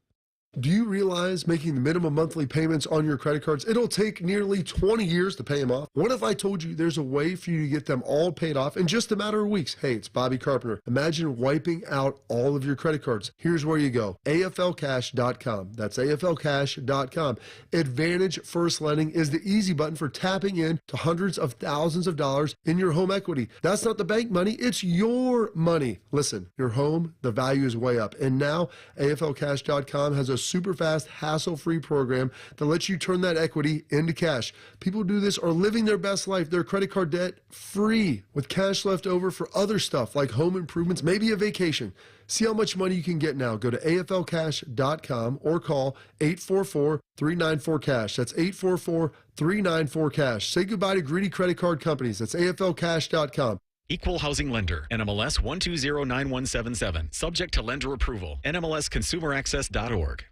Do you realize making the minimum monthly payments on your credit cards, it'll take nearly 20 years to pay them off? What if I told you there's a way for you to get them all paid off in just a matter of weeks? Hey, it's Bobby Carpenter. Imagine wiping out all of your credit cards. Here's where you go. AFLcash.com. That's AFLcash.com. Advantage First Lending is the easy button for tapping in to hundreds of thousands of dollars in your home equity. That's not the bank money. It's your money. Listen, your home, the value is way up. And now AFLcash.com has a super fast, hassle-free program that lets you turn that equity into cash. People who do this are living their best life, their credit card debt free, with cash left over for other stuff like home improvements, maybe a vacation. See how much money you can get now. Go to AFLcash.com or call 844-394-CASH. That's 844-394-CASH. Say goodbye to greedy credit card companies. That's AFLcash.com. Equal Housing Lender, NMLS 1209177. Subject to lender approval. NMLSconsumeraccess.org.